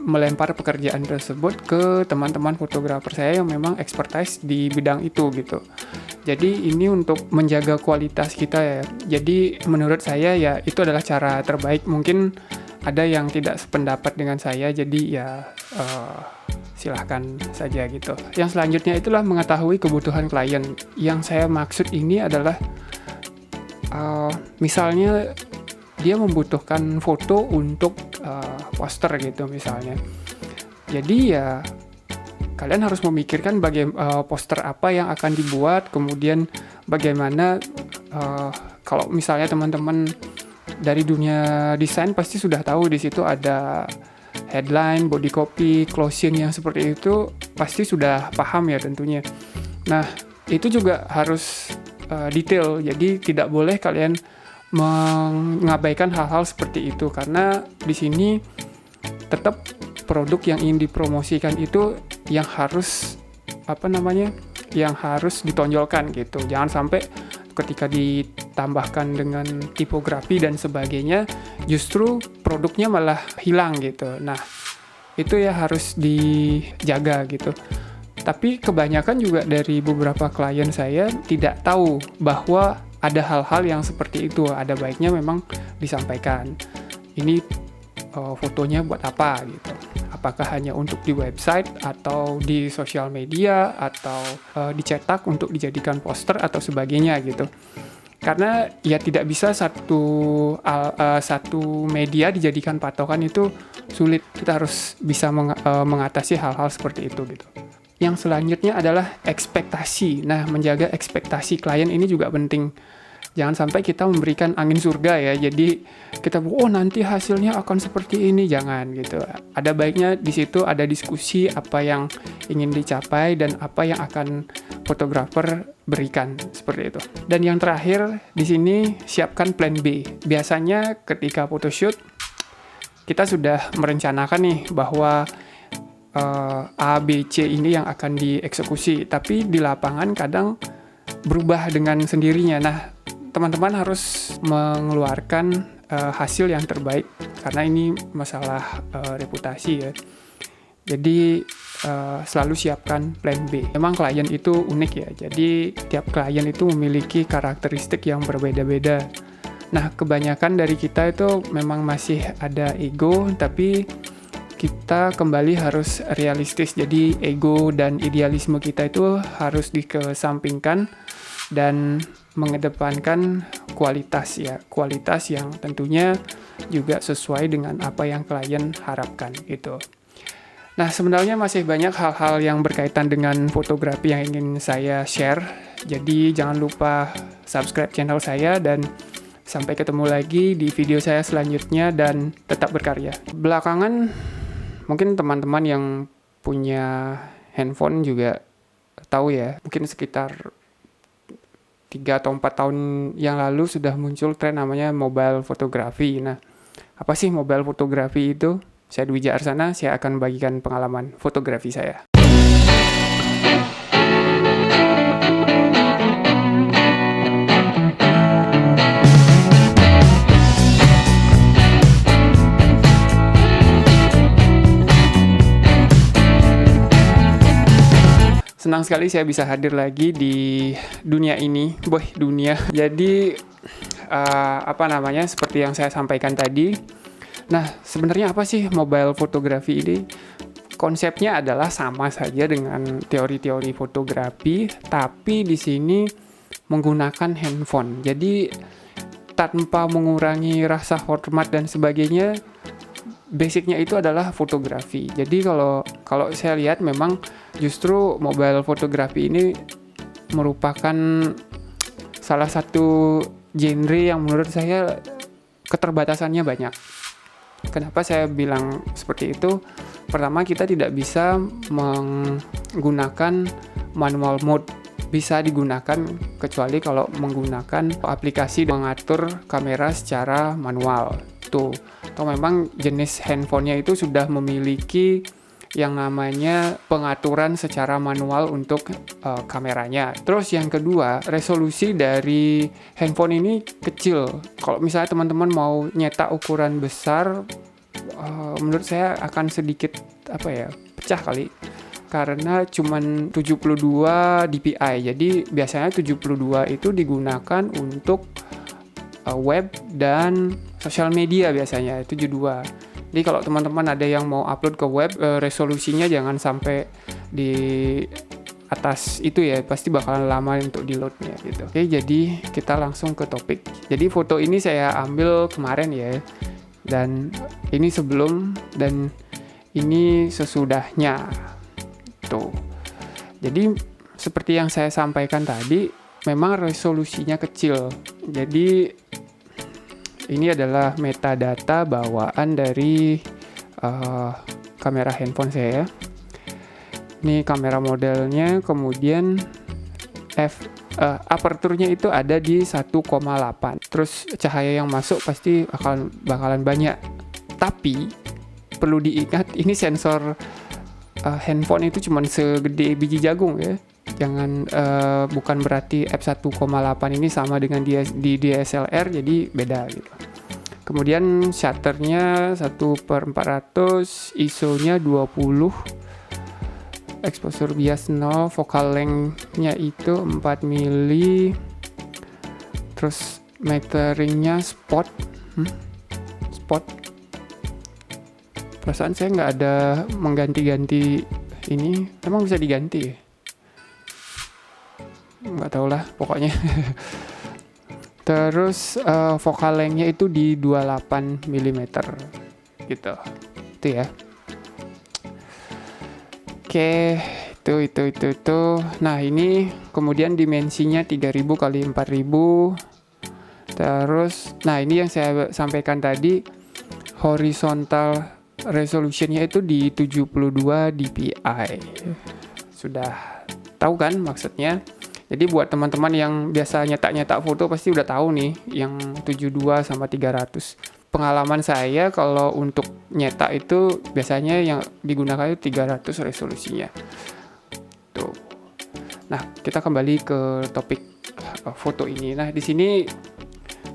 melempar pekerjaan tersebut ke teman-teman fotografer saya yang memang expertise di bidang itu gitu. Jadi ini untuk menjaga kualitas kita ya. Jadi menurut saya ya itu adalah cara terbaik. Mungkin ada yang tidak sependapat dengan saya, jadi ya silahkan saja gitu. Yang selanjutnya itulah mengetahui kebutuhan klien. Yang saya maksud ini adalah misalnya dia membutuhkan foto untuk poster gitu misalnya. Jadi ya kalian harus memikirkan poster apa yang akan dibuat, kemudian bagaimana kalau misalnya teman-teman dari dunia desain pasti sudah tahu di situ ada headline, body copy, closing yang seperti itu pasti sudah paham ya tentunya. Nah, itu juga harus detail, jadi tidak boleh kalian mengabaikan hal-hal seperti itu, karena di sini tetap produk yang ingin dipromosikan itu yang harus yang harus ditonjolkan gitu. Jangan sampai ketika ditambahkan dengan tipografi dan sebagainya justru produknya malah hilang gitu. Nah, itu ya harus dijaga gitu. Tapi kebanyakan juga dari beberapa klien saya tidak tahu bahwa ada hal-hal yang seperti itu. Ada baiknya memang disampaikan. Ini fotonya buat apa gitu. Apakah hanya untuk di website atau di sosial media atau dicetak untuk dijadikan poster atau sebagainya gitu. Karena ya tidak bisa satu media dijadikan patokan, itu sulit. Kita harus bisa mengatasi hal-hal seperti itu gitu. Yang selanjutnya adalah ekspektasi. Nah, menjaga ekspektasi klien ini juga penting. Jangan sampai kita memberikan angin surga ya. Jadi kita nanti hasilnya akan seperti ini, jangan gitu. Ada baiknya di situ ada diskusi apa yang ingin dicapai dan apa yang akan fotografer berikan seperti itu. Dan yang terakhir di sini, siapkan plan B. Biasanya ketika photoshoot kita sudah merencanakan nih bahwa A, B, C ini yang akan dieksekusi, tapi di lapangan kadang berubah dengan sendirinya. Nah, teman-teman harus mengeluarkan hasil yang terbaik karena ini masalah reputasi ya. Jadi selalu siapkan plan B. Memang klien itu unik ya, jadi tiap klien itu memiliki karakteristik yang berbeda-beda. Nah, kebanyakan dari kita itu memang masih ada ego, tapi kita kembali harus realistis. Jadi ego dan idealisme kita itu harus dikesampingkan dan mengedepankan kualitas ya. Kualitas yang tentunya juga sesuai dengan apa yang klien harapkan gitu. Nah, sebenarnya masih banyak hal-hal yang berkaitan dengan fotografi yang ingin saya share. Jadi jangan lupa subscribe channel saya dan sampai ketemu lagi di video saya selanjutnya dan tetap berkarya. Belakangan mungkin teman-teman yang punya handphone juga tahu ya, mungkin sekitar 3 atau 4 tahun yang lalu sudah muncul tren namanya mobile fotografi. Nah, apa sih mobile fotografi itu? Saya Dwi Arsana, saya akan bagikan pengalaman fotografi saya. senang sekali saya bisa hadir lagi di dunia ini. Dunia. Jadi seperti yang saya sampaikan tadi. Nah, sebenarnya apa sih mobile fotografi ini? Konsepnya adalah sama saja dengan teori-teori fotografi, tapi di sini menggunakan handphone. Jadi tanpa mengurangi rasa hormat dan sebagainya, basicnya itu adalah fotografi. Jadi kalau saya lihat memang justru mobile fotografi ini merupakan salah satu genre yang menurut saya keterbatasannya banyak. Kenapa saya bilang seperti itu? Pertama, kita tidak bisa menggunakan manual mode. Bisa digunakan kecuali kalau menggunakan aplikasi mengatur kamera secara manual. Tuh. Atau memang jenis handphonenya itu sudah memiliki yang namanya pengaturan secara manual untuk kameranya. Terus yang kedua, resolusi dari handphone ini kecil. Kalau misalnya teman-teman mau nyetak ukuran besar, menurut saya akan sedikit pecah kali. Karena cuman 72 dpi. Jadi biasanya 72 itu digunakan untuk web dan sosial media biasanya 72. Jadi kalau teman-teman ada yang mau upload ke web, resolusinya jangan sampai di atas itu ya, pasti bakalan lama untuk di loadnya gitu. Oke, jadi kita langsung ke topik. Jadi foto ini saya ambil kemarin ya, dan ini sebelum dan ini sesudahnya tuh. Jadi seperti yang saya sampaikan tadi, memang resolusinya kecil. Jadi ini adalah metadata bawaan dari kamera handphone saya. Ini kamera modelnya, kemudian aperturnya itu ada di 1,8. Terus cahaya yang masuk pasti bakalan banyak. Tapi perlu diingat, ini sensor handphone itu cuma segede biji jagung ya. Jangan bukan berarti f1,8 ini sama dengan di DSLR, jadi beda gitu. Kemudian shutternya 1/400, ISO-nya 20, exposure bias 0, focal length-nya itu 4 mili, terus meteringnya spot. Perasaan saya nggak ada mengganti-ganti ini, emang bisa diganti ya? Nggak tahu lah pokoknya. Terus focal length-nya itu di 28 mm gitu. Itu ya. Oke, itu. Nah, ini kemudian dimensinya 3000 kali 4000. Terus nah ini yang saya sampaikan tadi, horizontal resolutionnya itu di 72 dpi. Sudah tahu kan maksudnya? Jadi buat teman-teman yang biasa nyetak foto pasti udah tahu nih yang 72 sama 300. Pengalaman saya kalau untuk nyetak itu biasanya yang digunakan itu 300 resolusinya. Tuh. Nah, kita kembali ke topik foto ini. Nah, di sini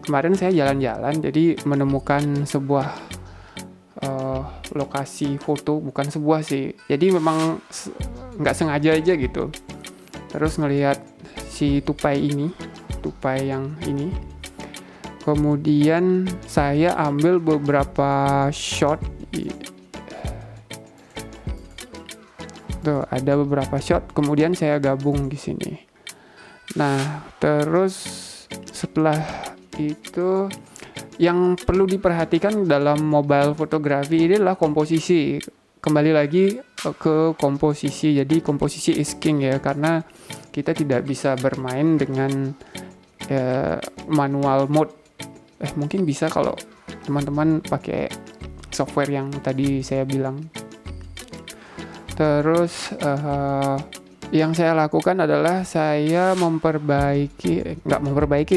kemarin saya jalan-jalan jadi menemukan sebuah lokasi foto, bukan sebuah sih. Jadi memang nggak sengaja aja gitu. Terus ngelihat si tupai yang ini. Kemudian saya ambil beberapa shot. Tuh, ada beberapa shot, kemudian saya gabung di sini. Nah, terus setelah itu yang perlu diperhatikan dalam mobile fotografi ini adalah komposisi. Kembali lagi ke komposisi. Jadi komposisi is king ya, karena kita tidak bisa bermain dengan manual mode. Mungkin bisa kalau teman-teman pakai software yang tadi saya bilang. Terus yang saya lakukan adalah saya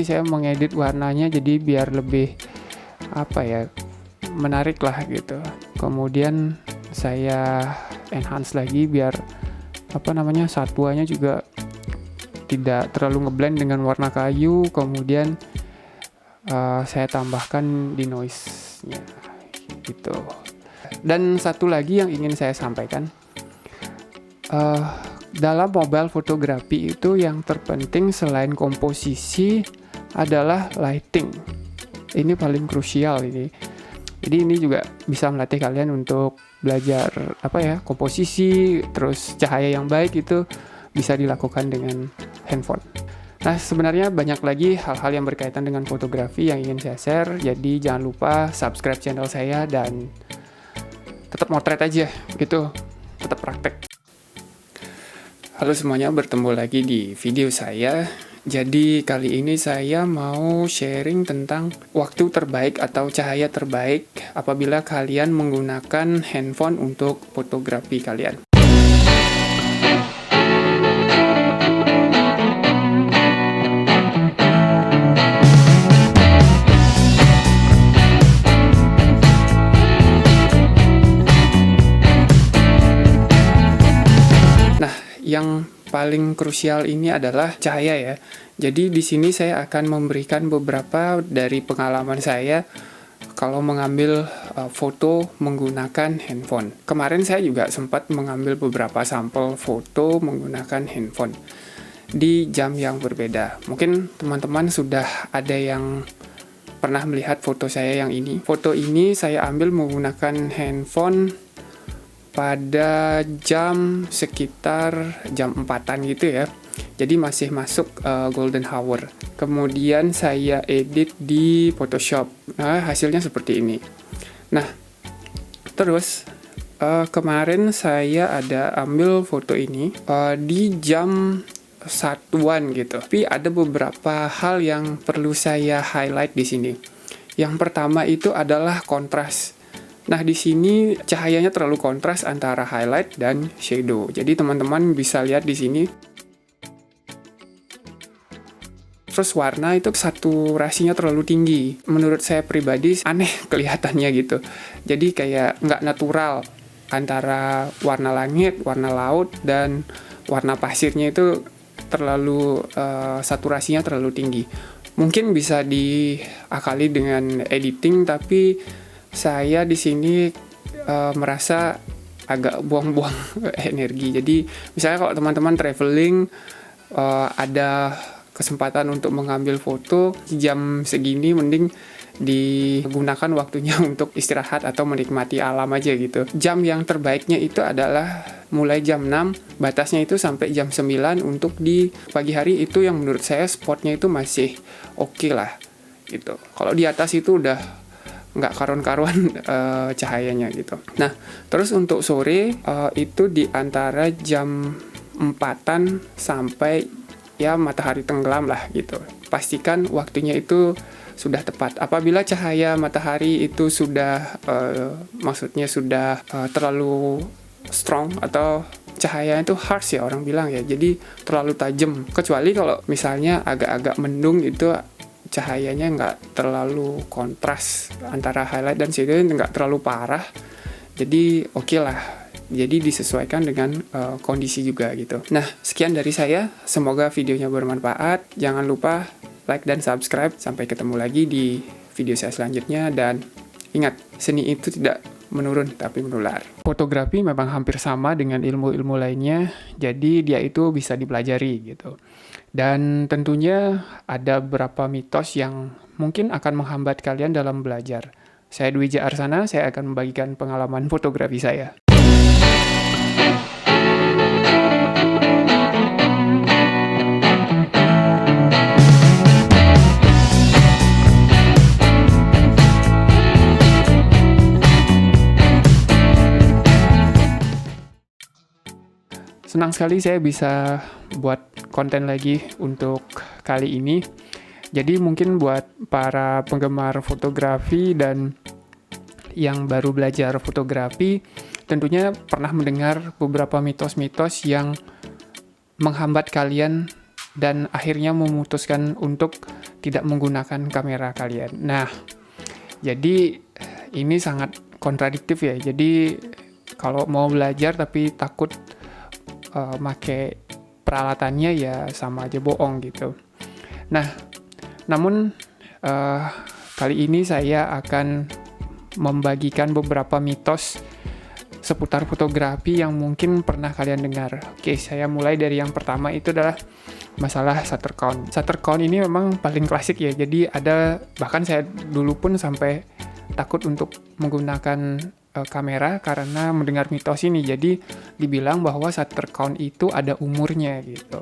saya mengedit warnanya jadi biar lebih menarik lah gitu. Kemudian saya enhance lagi biar satuannya juga tidak terlalu ngeblend dengan warna kayu. Kemudian saya tambahkan di noise-nya gitu. Dan satu lagi yang ingin saya sampaikan, dalam mobile fotografi itu yang terpenting selain komposisi adalah lighting. Ini paling krusial ini. Jadi ini juga bisa melatih kalian untuk belajar komposisi, terus cahaya yang baik itu bisa dilakukan dengan handphone. Nah, sebenarnya banyak lagi hal-hal yang berkaitan dengan fotografi yang ingin saya share. Jadi jangan lupa subscribe channel saya dan tetap motret aja gitu, tetap praktek. Halo semuanya, bertemu lagi di video saya. Jadi kali ini saya mau sharing tentang waktu terbaik atau cahaya terbaik apabila kalian menggunakan handphone untuk fotografi kalian. Yang paling krusial ini adalah cahaya ya. Jadi di sini saya akan memberikan beberapa dari pengalaman saya kalau mengambil foto menggunakan handphone. Kemarin saya juga sempat mengambil beberapa sampel foto menggunakan handphone di jam yang berbeda. Mungkin teman-teman sudah ada yang pernah melihat foto saya yang ini. Foto ini saya ambil menggunakan handphone pada jam sekitar jam 4-an gitu ya. Jadi masih masuk golden hour. Kemudian saya edit di Photoshop. Nah, hasilnya seperti ini. Nah, terus kemarin saya ada ambil foto ini di jam 1-an gitu. Tapi ada beberapa hal yang perlu saya highlight di sini. Yang pertama itu adalah kontras. Nah, di sini cahayanya terlalu kontras antara highlight dan shadow. Jadi teman-teman bisa lihat di sini. Terus warna itu saturasinya terlalu tinggi. Menurut saya pribadi aneh kelihatannya gitu. Jadi kayak nggak natural antara warna langit, warna laut, dan warna pasirnya itu terlalu saturasinya terlalu tinggi. Mungkin bisa diakali dengan editing, tapi saya di sini merasa agak buang-buang energi. Jadi misalnya kalau teman-teman traveling ada kesempatan untuk mengambil foto jam segini, mending digunakan waktunya untuk istirahat atau menikmati alam aja gitu. Jam yang terbaiknya itu adalah mulai jam 6, batasnya itu sampai jam 9 untuk di pagi hari. Itu yang menurut saya spotnya itu masih oke lah gitu. Kalau di atas itu udah nggak karuan-karuan cahayanya gitu. Nah, terus untuk sore itu di antara jam 4-an sampai ya matahari tenggelam lah gitu. Pastikan waktunya itu sudah tepat. Apabila cahaya matahari itu sudah maksudnya sudah terlalu strong atau cahaya itu harsh ya orang bilang ya. Jadi terlalu tajam. Kecuali kalau misalnya agak-agak mendung itu cahayanya nggak terlalu kontras antara highlight dan shadow, nggak terlalu parah, jadi oke lah. Jadi disesuaikan dengan kondisi juga gitu. Nah, sekian dari saya, semoga videonya bermanfaat. Jangan lupa like dan subscribe. Sampai ketemu lagi di video saya selanjutnya, dan ingat, seni itu tidak menurun tapi menular. Fotografi memang hampir sama dengan ilmu-ilmu lainnya, jadi dia itu bisa dipelajari gitu. Dan tentunya ada beberapa mitos yang mungkin akan menghambat kalian dalam belajar. Saya Dwija Arsana, saya akan membagikan pengalaman fotografi saya. Senang sekali saya bisa buat konten lagi untuk kali ini. Jadi mungkin buat para penggemar fotografi dan yang baru belajar fotografi, tentunya pernah mendengar beberapa mitos-mitos yang menghambat kalian dan akhirnya memutuskan untuk tidak menggunakan kamera kalian. Nah, jadi ini sangat kontradiktif ya. Jadi kalau mau belajar tapi takut make peralatannya, ya sama aja bohong gitu. Nah, namun kali ini saya akan membagikan beberapa mitos seputar fotografi yang mungkin pernah kalian dengar. Oke, saya mulai dari yang pertama, itu adalah masalah shutter count. Shutter count ini memang paling klasik ya, jadi bahkan saya dulu pun sampai takut untuk menggunakan kamera karena mendengar mitos ini. Jadi dibilang bahwa shutter count itu ada umurnya gitu.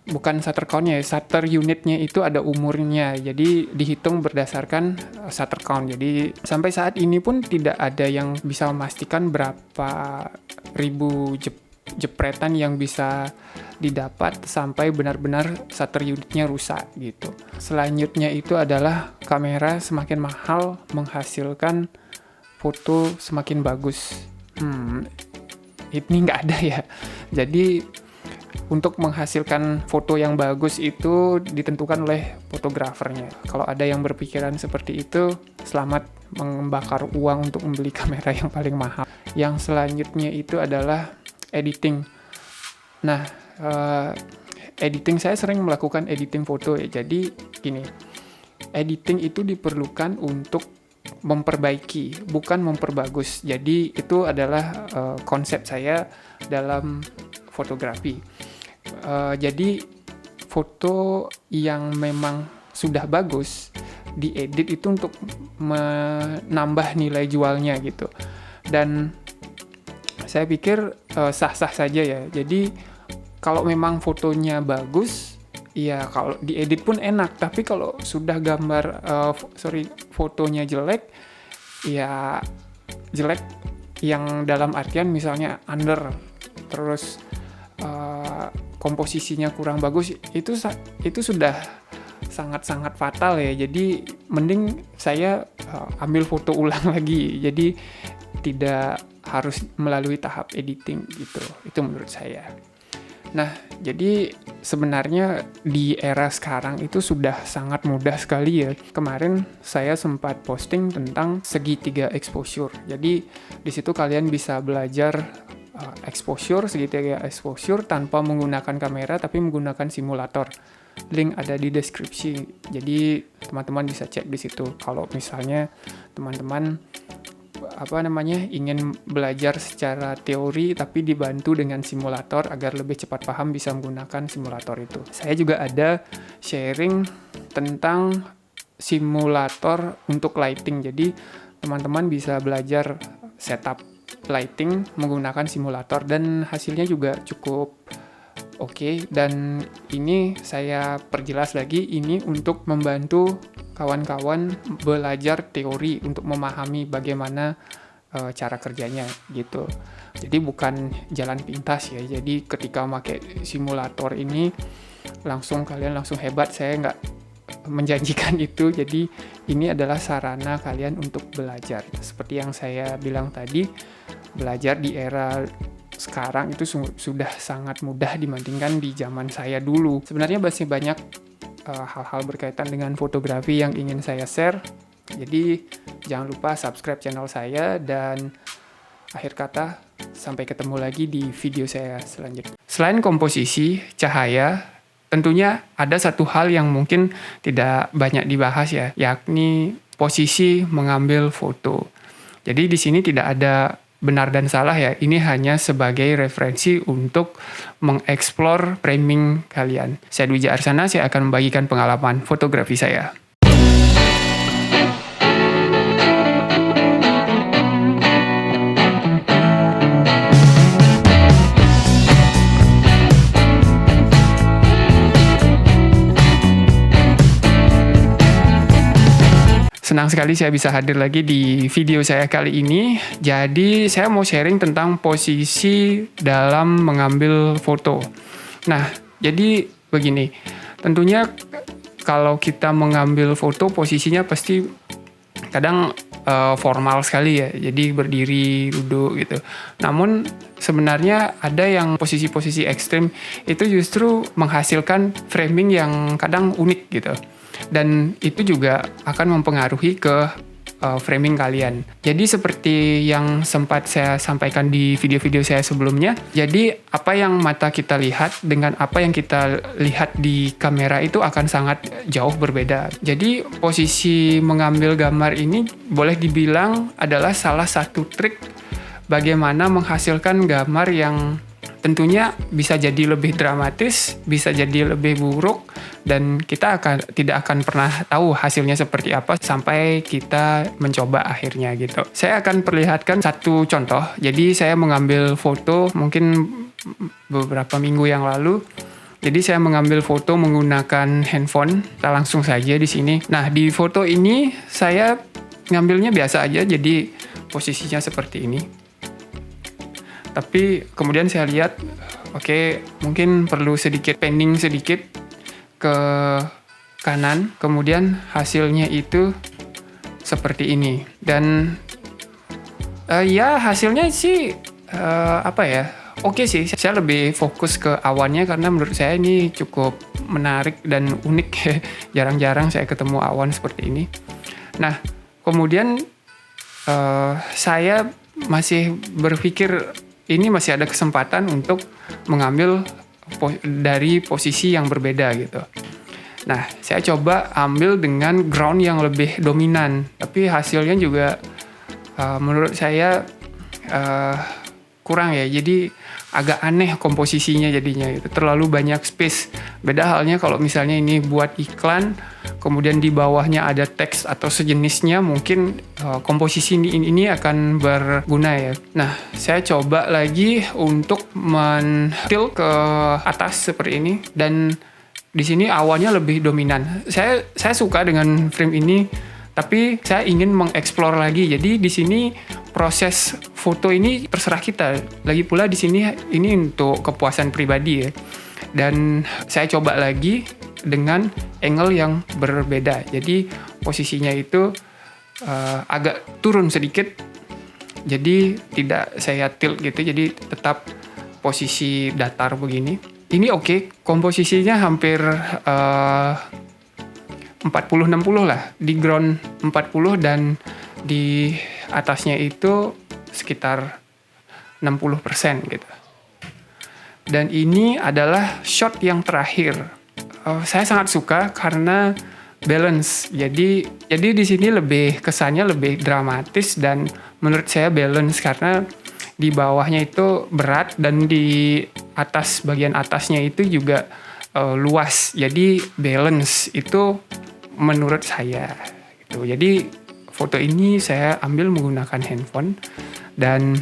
Bukan shutter count-nya, shutter unitnya itu ada umurnya. Jadi dihitung berdasarkan shutter count. Jadi sampai saat ini pun tidak ada yang bisa memastikan berapa ribu jepretan yang bisa didapat sampai benar-benar shutter unitnya rusak gitu. Selanjutnya itu adalah kamera semakin mahal menghasilkan foto semakin bagus. Ini nggak ada ya. Jadi untuk menghasilkan foto yang bagus itu ditentukan oleh fotografernya. Kalau ada yang berpikiran seperti itu, selamat membakar uang untuk membeli kamera yang paling mahal. Yang selanjutnya itu adalah editing. Nah, editing, saya sering melakukan editing foto ya. Jadi gini, editing itu diperlukan untuk memperbaiki, bukan memperbagus. Jadi itu adalah konsep saya dalam fotografi. Jadi foto yang memang sudah bagus diedit itu untuk menambah nilai jualnya gitu. Dan saya pikir sah-sah saja ya. Jadi kalau memang fotonya bagus, ya kalau diedit pun enak. Tapi kalau sudah fotonya jelek, ya jelek yang dalam artian misalnya under, terus komposisinya kurang bagus, itu sudah sangat-sangat fatal ya. Jadi mending saya ambil foto ulang lagi. Jadi tidak harus melalui tahap editing gitu. Itu menurut saya. Nah, jadi sebenarnya di era sekarang itu sudah sangat mudah sekali ya. Kemarin saya sempat posting tentang segitiga exposure. Jadi di situ kalian bisa belajar segitiga exposure tanpa menggunakan kamera tapi menggunakan simulator. Link ada di deskripsi. Jadi teman-teman bisa cek di situ kalau misalnya teman-teman ingin belajar secara teori tapi dibantu dengan simulator agar lebih cepat paham, bisa menggunakan simulator itu. Saya juga ada sharing tentang simulator untuk lighting. Jadi teman-teman bisa belajar setup lighting menggunakan simulator dan hasilnya juga cukup oke. Dan ini saya perjelas lagi, ini untuk membantu kawan-kawan belajar teori untuk memahami bagaimana cara kerjanya gitu. Jadi bukan jalan pintas ya. Jadi ketika pakai simulator ini kalian langsung hebat, saya nggak menjanjikan itu. Jadi ini adalah sarana kalian untuk belajar. Seperti yang saya bilang tadi, belajar di era sekarang itu sudah sangat mudah dibandingkan di zaman saya dulu. Sebenarnya masih banyak hal-hal berkaitan dengan fotografi yang ingin saya share. Jadi jangan lupa subscribe channel saya, dan akhir kata sampai ketemu lagi di video saya selanjutnya. Selain komposisi, cahaya, tentunya ada satu hal yang mungkin tidak banyak dibahas ya, yakni posisi mengambil foto. Jadi di sini tidak ada benar dan salah ya, ini hanya sebagai referensi untuk mengeksplor framing kalian. Saya Dwi Arsana, saya akan membagikan pengalaman fotografi saya. Senang sekali saya bisa hadir lagi di video saya kali ini. Jadi saya mau sharing tentang posisi dalam mengambil foto. Nah, jadi begini. Tentunya kalau kita mengambil foto, posisinya pasti kadang formal sekali ya. Jadi berdiri, duduk gitu. Namun sebenarnya ada yang posisi-posisi ekstrim itu justru menghasilkan framing yang kadang unik gitu. Dan itu juga akan mempengaruhi ke framing kalian. Jadi seperti yang sempat saya sampaikan di video-video saya sebelumnya, jadi apa yang mata kita lihat dengan apa yang kita lihat di kamera itu akan sangat jauh berbeda. Jadi posisi mengambil gambar ini boleh dibilang adalah salah satu trik bagaimana menghasilkan gambar yang tentunya bisa jadi lebih dramatis, bisa jadi lebih buruk, dan kita tidak akan pernah tahu hasilnya seperti apa sampai kita mencoba akhirnya gitu. Saya akan perlihatkan satu contoh. Jadi saya mengambil foto mungkin beberapa minggu yang lalu. Jadi saya mengambil foto menggunakan handphone. Kita langsung saja di sini. Nah, di foto ini saya ngambilnya biasa aja, jadi posisinya seperti ini. Tapi kemudian saya lihat, oke, mungkin perlu sedikit pending sedikit ke kanan. Kemudian hasilnya itu seperti ini. Dan ya hasilnya sih oke sih. Saya lebih fokus ke awannya karena menurut saya ini cukup menarik dan unik. Jarang-jarang saya ketemu awan seperti ini. Nah, kemudian saya masih berpikir ini masih ada kesempatan untuk mengambil dari posisi yang berbeda gitu. Nah, saya coba ambil dengan ground yang lebih dominan, tapi hasilnya juga menurut saya kurang ya. Jadi agak aneh komposisinya jadinya gitu. Terlalu banyak space. Beda halnya kalau misalnya ini buat iklan, kemudian di bawahnya ada teks atau sejenisnya, mungkin komposisi ini akan berguna ya. Nah, saya coba lagi untuk men-tilt ke atas seperti ini, dan di sini awannya lebih dominan. Saya suka dengan frame ini, tapi saya ingin mengeksplor lagi. Jadi di sini proses foto ini terserah kita. Lagi pula di sini ini untuk kepuasan pribadi ya. Dan saya coba lagi dengan angle yang berbeda. Jadi posisinya itu agak turun sedikit. Jadi tidak saya tilt gitu. Jadi tetap posisi datar begini. Ini oke, komposisinya hampir 40-60 lah. Di ground 40 dan di atasnya itu sekitar 60% gitu. Dan ini adalah shot yang terakhir. Saya sangat suka karena balance. Jadi di sini kesannya lebih dramatis, dan menurut saya balance karena di bawahnya itu berat dan di bagian atasnya itu juga luas. Jadi balance itu menurut saya gitu. Jadi foto ini saya ambil menggunakan handphone dan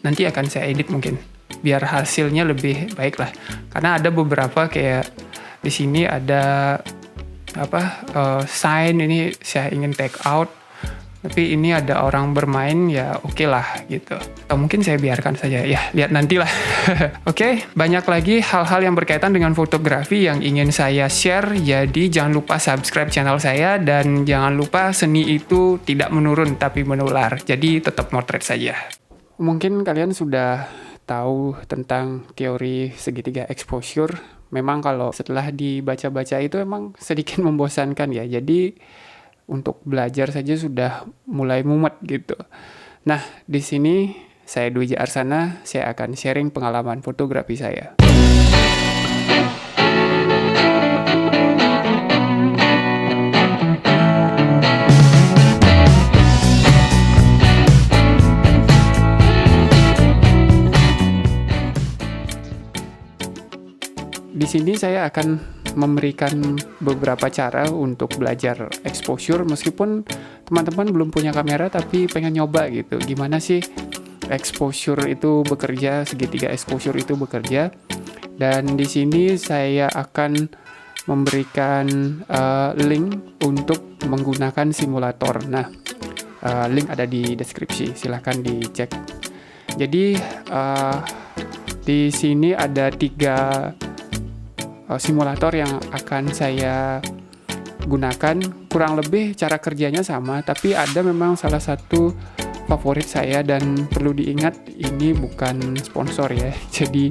nanti akan saya edit mungkin biar hasilnya lebih baik lah. Karena ada beberapa kayak di sini ada sign ini saya ingin take out, tapi ini ada orang bermain, ya oke lah gitu. Atau mungkin saya biarkan saja, ya lihat nantilah. Oke, banyak lagi hal-hal yang berkaitan dengan fotografi yang ingin saya share. Jadi jangan lupa subscribe channel saya, dan jangan lupa seni itu tidak menurun tapi menular. Jadi tetap motret saja. Mungkin kalian sudah tahu tentang teori segitiga exposure. Memang kalau setelah dibaca-baca itu emang sedikit membosankan ya. Jadi untuk belajar saja sudah mulai mumet gitu. Nah, di sini saya Dwi J. Arsana, saya akan sharing pengalaman fotografi saya. Di sini saya akan memberikan beberapa cara untuk belajar exposure, meskipun teman-teman belum punya kamera tapi pengen nyoba gitu. Gimana sih exposure itu bekerja, segitiga exposure itu bekerja. Dan di sini saya akan memberikan link untuk menggunakan simulator. Nah, link ada di deskripsi, silahkan dicek. Jadi di sini ada 3 simulator yang akan saya gunakan. Kurang lebih cara kerjanya sama, tapi ada memang salah satu favorit saya, dan perlu diingat ini bukan sponsor ya. Jadi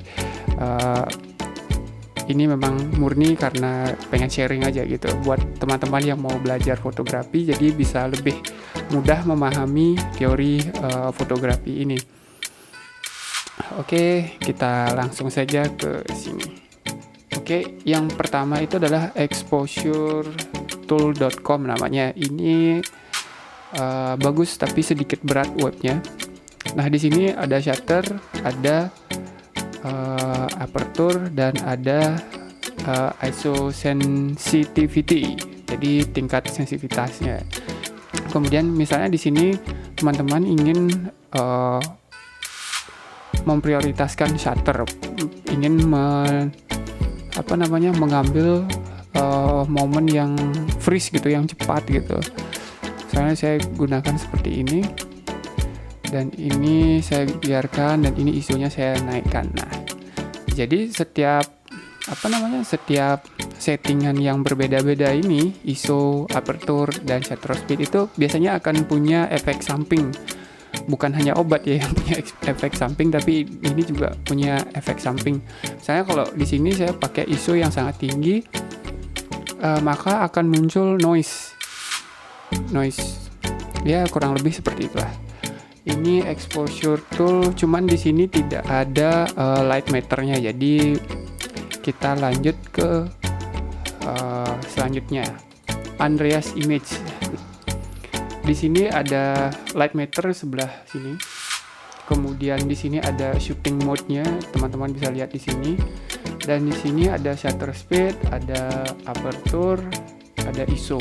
ini memang murni karena pengen sharing aja gitu buat teman-teman yang mau belajar fotografi, jadi bisa lebih mudah memahami teori fotografi ini. Oke, kita langsung saja ke sini. Oke, yang pertama itu adalah exposuretool.com namanya. Ini bagus tapi sedikit berat webnya. Nah, di sini ada shutter, ada aperture, dan ada ISO sensitivity. Jadi tingkat sensitivitasnya. Kemudian misalnya di sini teman-teman ingin memprioritaskan shutter, ingin mengambil momen yang freeze gitu, yang cepat gitu. Misalnya saya gunakan seperti ini, dan ini saya biarkan, dan ini ISO-nya saya naikkan. Nah, jadi setiap settingan yang berbeda-beda ini, ISO, aperture, dan shutter speed itu biasanya akan punya efek samping. Bukan hanya obat ya yang punya efek samping, tapi ini juga punya efek samping. Misalnya kalau di sini saya pakai ISO yang sangat tinggi, maka akan muncul noise. Ya, kurang lebih seperti itulah. Ini exposure tool, cuman di sini tidak ada light meternya. Jadi kita lanjut ke selanjutnya, Andreas Image. Di sini ada light meter sebelah sini. Kemudian di sini ada shooting mode-nya, teman-teman bisa lihat di sini. Dan di sini ada shutter speed, ada aperture, ada ISO.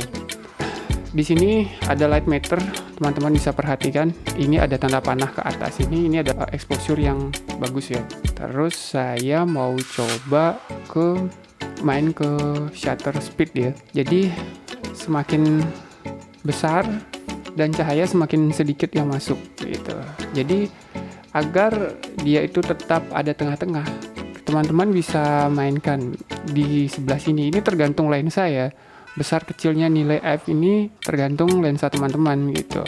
Di sini ada light meter, teman-teman bisa perhatikan. Ini ada tanda panah ke atas ini ada exposure yang bagus ya. Terus saya mau coba main ke shutter speed ya. Jadi semakin besar dan cahaya semakin sedikit yang masuk gitu. Jadi agar dia itu tetap ada tengah-tengah, teman-teman bisa mainkan di sebelah sini. Ini tergantung lensa ya. Besar kecilnya nilai f ini tergantung lensa teman-teman gitu.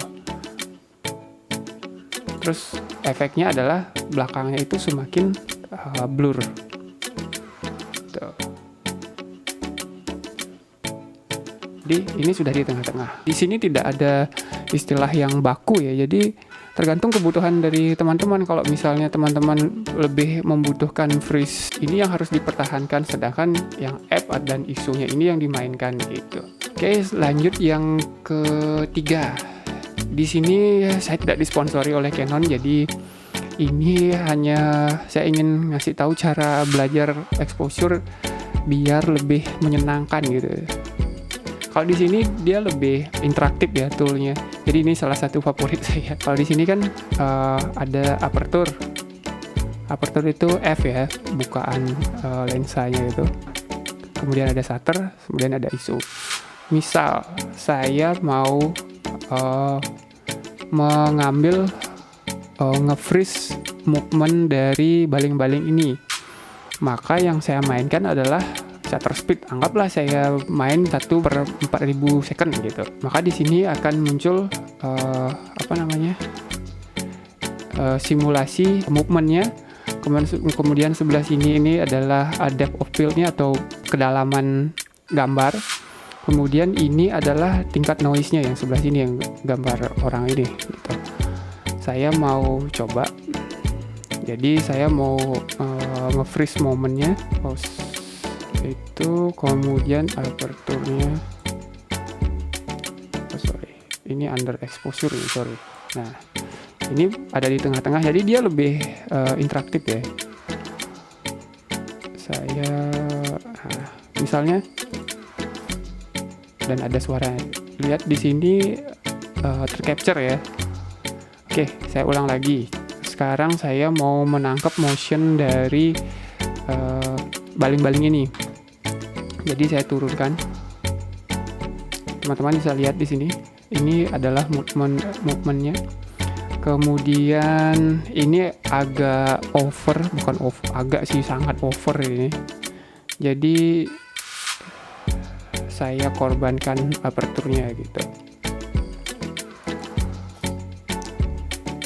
Terus efeknya adalah belakangnya itu semakin blur. Tuh. Jadi ini sudah di tengah-tengah. Di sini tidak ada istilah yang baku ya. Jadi tergantung kebutuhan dari teman-teman. Kalau misalnya teman-teman lebih membutuhkan freeze, ini yang harus dipertahankan, sedangkan yang F dan ISO-nya ini yang dimainkan gitu. Oke, lanjut yang ketiga. Di sini saya tidak disponsori oleh Canon, jadi ini hanya saya ingin ngasih tahu cara belajar exposure biar lebih menyenangkan gitu. Kalau di sini dia lebih interaktif ya toolnya. Jadi ini salah satu favorit saya. Kalau di sini kan ada aperture. Aperture itu f ya, bukaan lensanya itu. Kemudian ada shutter, kemudian ada ISO. Misal saya mau mengambil nge-freeze movement dari baling-baling ini, maka yang saya mainkan adalah shutter speed. Anggaplah saya main 1/4000 second gitu. Maka di sini akan muncul simulasi movementnya. Kemudian sebelah sini ini adalah depth of field-nya atau kedalaman gambar. Kemudian ini adalah tingkat noise-nya yang sebelah sini, yang gambar orang ini gitu. Saya mau coba. Jadi saya mau nge-freeze momennya. Itu kemudian aperture-nya ini under exposure nih, sorry. Nah, ini ada di tengah-tengah, jadi dia lebih interaktif ya. Saya misalnya, dan ada suara, lihat di sini tercapture ya. Oke, saya ulang lagi. Sekarang saya mau menangkap motion dari baling-baling ini. Jadi saya turunkan. Teman-teman bisa lihat di sini. Ini adalah movementnya. Kemudian ini agak agak sih sangat over ini. Jadi saya korbankan aperturnya gitu.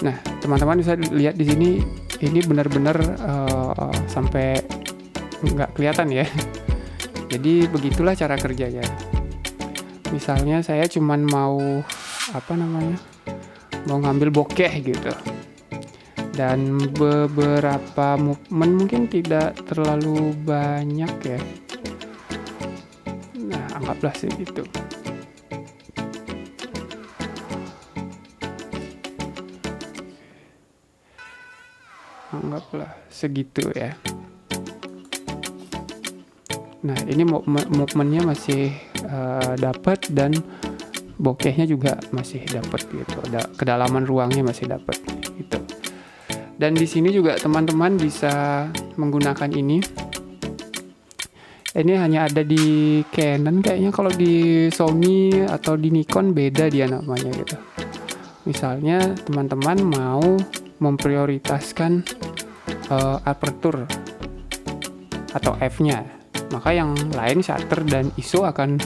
Nah, teman-teman bisa lihat di sini. Ini benar-benar sampai nggak kelihatan ya. Jadi begitulah cara kerjanya. Misalnya saya cuman mau mau ngambil bokeh gitu, dan beberapa movement mungkin tidak terlalu banyak ya. Nah, anggaplah sih gitu. anggaplah segitu ya. Nah ini movementnya masih dapat, dan bokehnya juga masih dapat gitu, kedalaman ruangnya masih dapat gitu. Dan di sini juga teman-teman bisa menggunakan ini. Ini hanya ada di Canon kayaknya, kalau di Sony atau di Nikon beda dia namanya gitu. Misalnya teman-teman mau memprioritaskan aperture atau f-nya, maka yang lain shutter dan ISO akan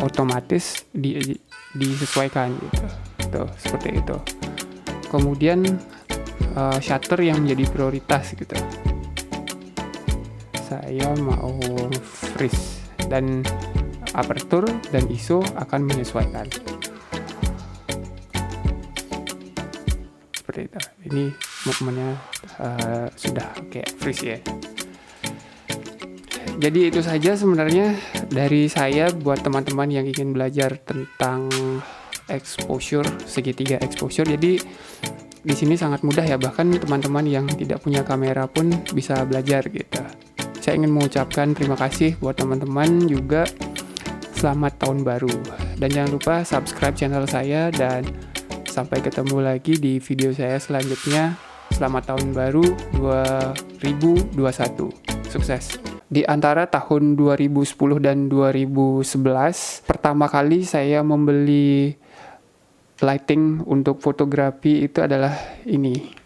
otomatis disesuaikan gitu. Tuh, seperti itu. Kemudian shutter yang menjadi prioritas gitu. Saya mau freeze, dan aperture dan ISO akan menyesuaikan. Seperti itu. Ini movementnya sudah kayak freeze ya. Jadi itu saja sebenarnya dari saya buat teman-teman yang ingin belajar tentang exposure, segitiga exposure. Jadi di sini sangat mudah ya, bahkan teman-teman yang tidak punya kamera pun bisa belajar gitu. Saya ingin mengucapkan terima kasih buat teman-teman juga. Selamat tahun baru. Dan jangan lupa subscribe channel saya, dan sampai ketemu lagi di video saya selanjutnya. Selamat tahun baru 2021. Sukses. Di antara tahun 2010 dan 2011, pertama kali saya membeli lighting untuk fotografi itu adalah ini.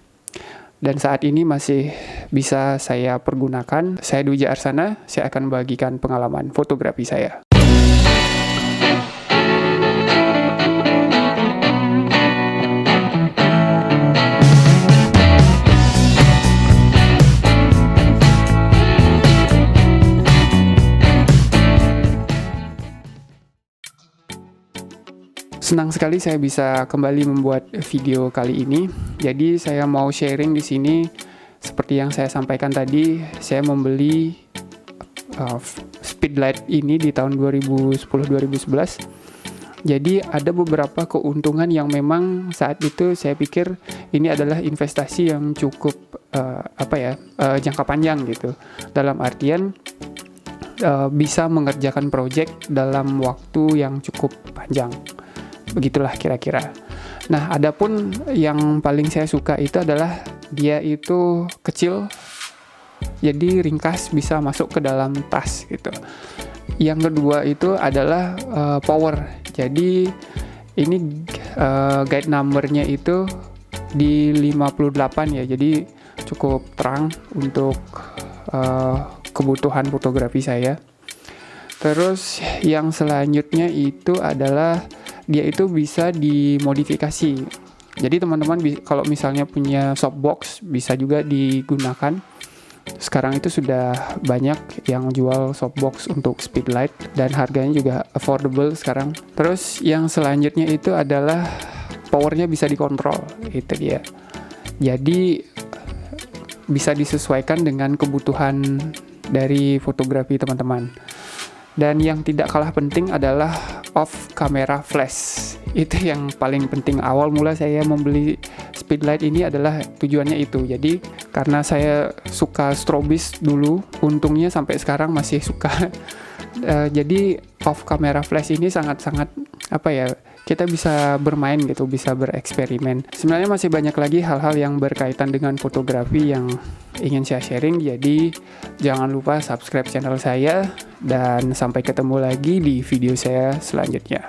Dan saat ini masih bisa saya pergunakan. Saya Dwi Arsana, saya akan membagikan pengalaman fotografi saya. Senang sekali saya bisa kembali membuat video kali ini. Jadi saya mau sharing di sini seperti yang saya sampaikan tadi. Saya membeli speedlight ini di tahun 2010-2011. Jadi ada beberapa keuntungan yang memang saat itu saya pikir ini adalah investasi yang cukup jangka panjang gitu. Dalam artian bisa mengerjakan project dalam waktu yang cukup panjang. Begitulah kira-kira. Nah, adapun yang paling saya suka itu adalah dia itu kecil, jadi ringkas, bisa masuk ke dalam tas gitu. Yang kedua itu adalah power. Jadi ini guide number-nya itu di 58 ya. Jadi cukup terang untuk kebutuhan fotografi saya. Terus yang selanjutnya itu adalah dia itu bisa dimodifikasi. Jadi teman-teman kalau misalnya punya softbox bisa juga digunakan. Sekarang itu sudah banyak yang jual softbox untuk speedlight dan harganya juga affordable sekarang. Terus yang selanjutnya itu adalah powernya bisa dikontrol, itu dia. Jadi bisa disesuaikan dengan kebutuhan dari fotografi teman-teman. Dan yang tidak kalah penting adalah off camera flash. Itu yang paling penting. Awal mula saya membeli speedlight ini adalah tujuannya itu. Jadi karena saya suka strobis dulu, untungnya sampai sekarang masih suka. Jadi off camera flash ini sangat-sangat kita bisa bermain gitu, bisa bereksperimen. Sebenarnya masih banyak lagi hal-hal yang berkaitan dengan fotografi yang ingin saya sharing. Jadi jangan lupa subscribe channel saya, dan sampai ketemu lagi di video saya selanjutnya.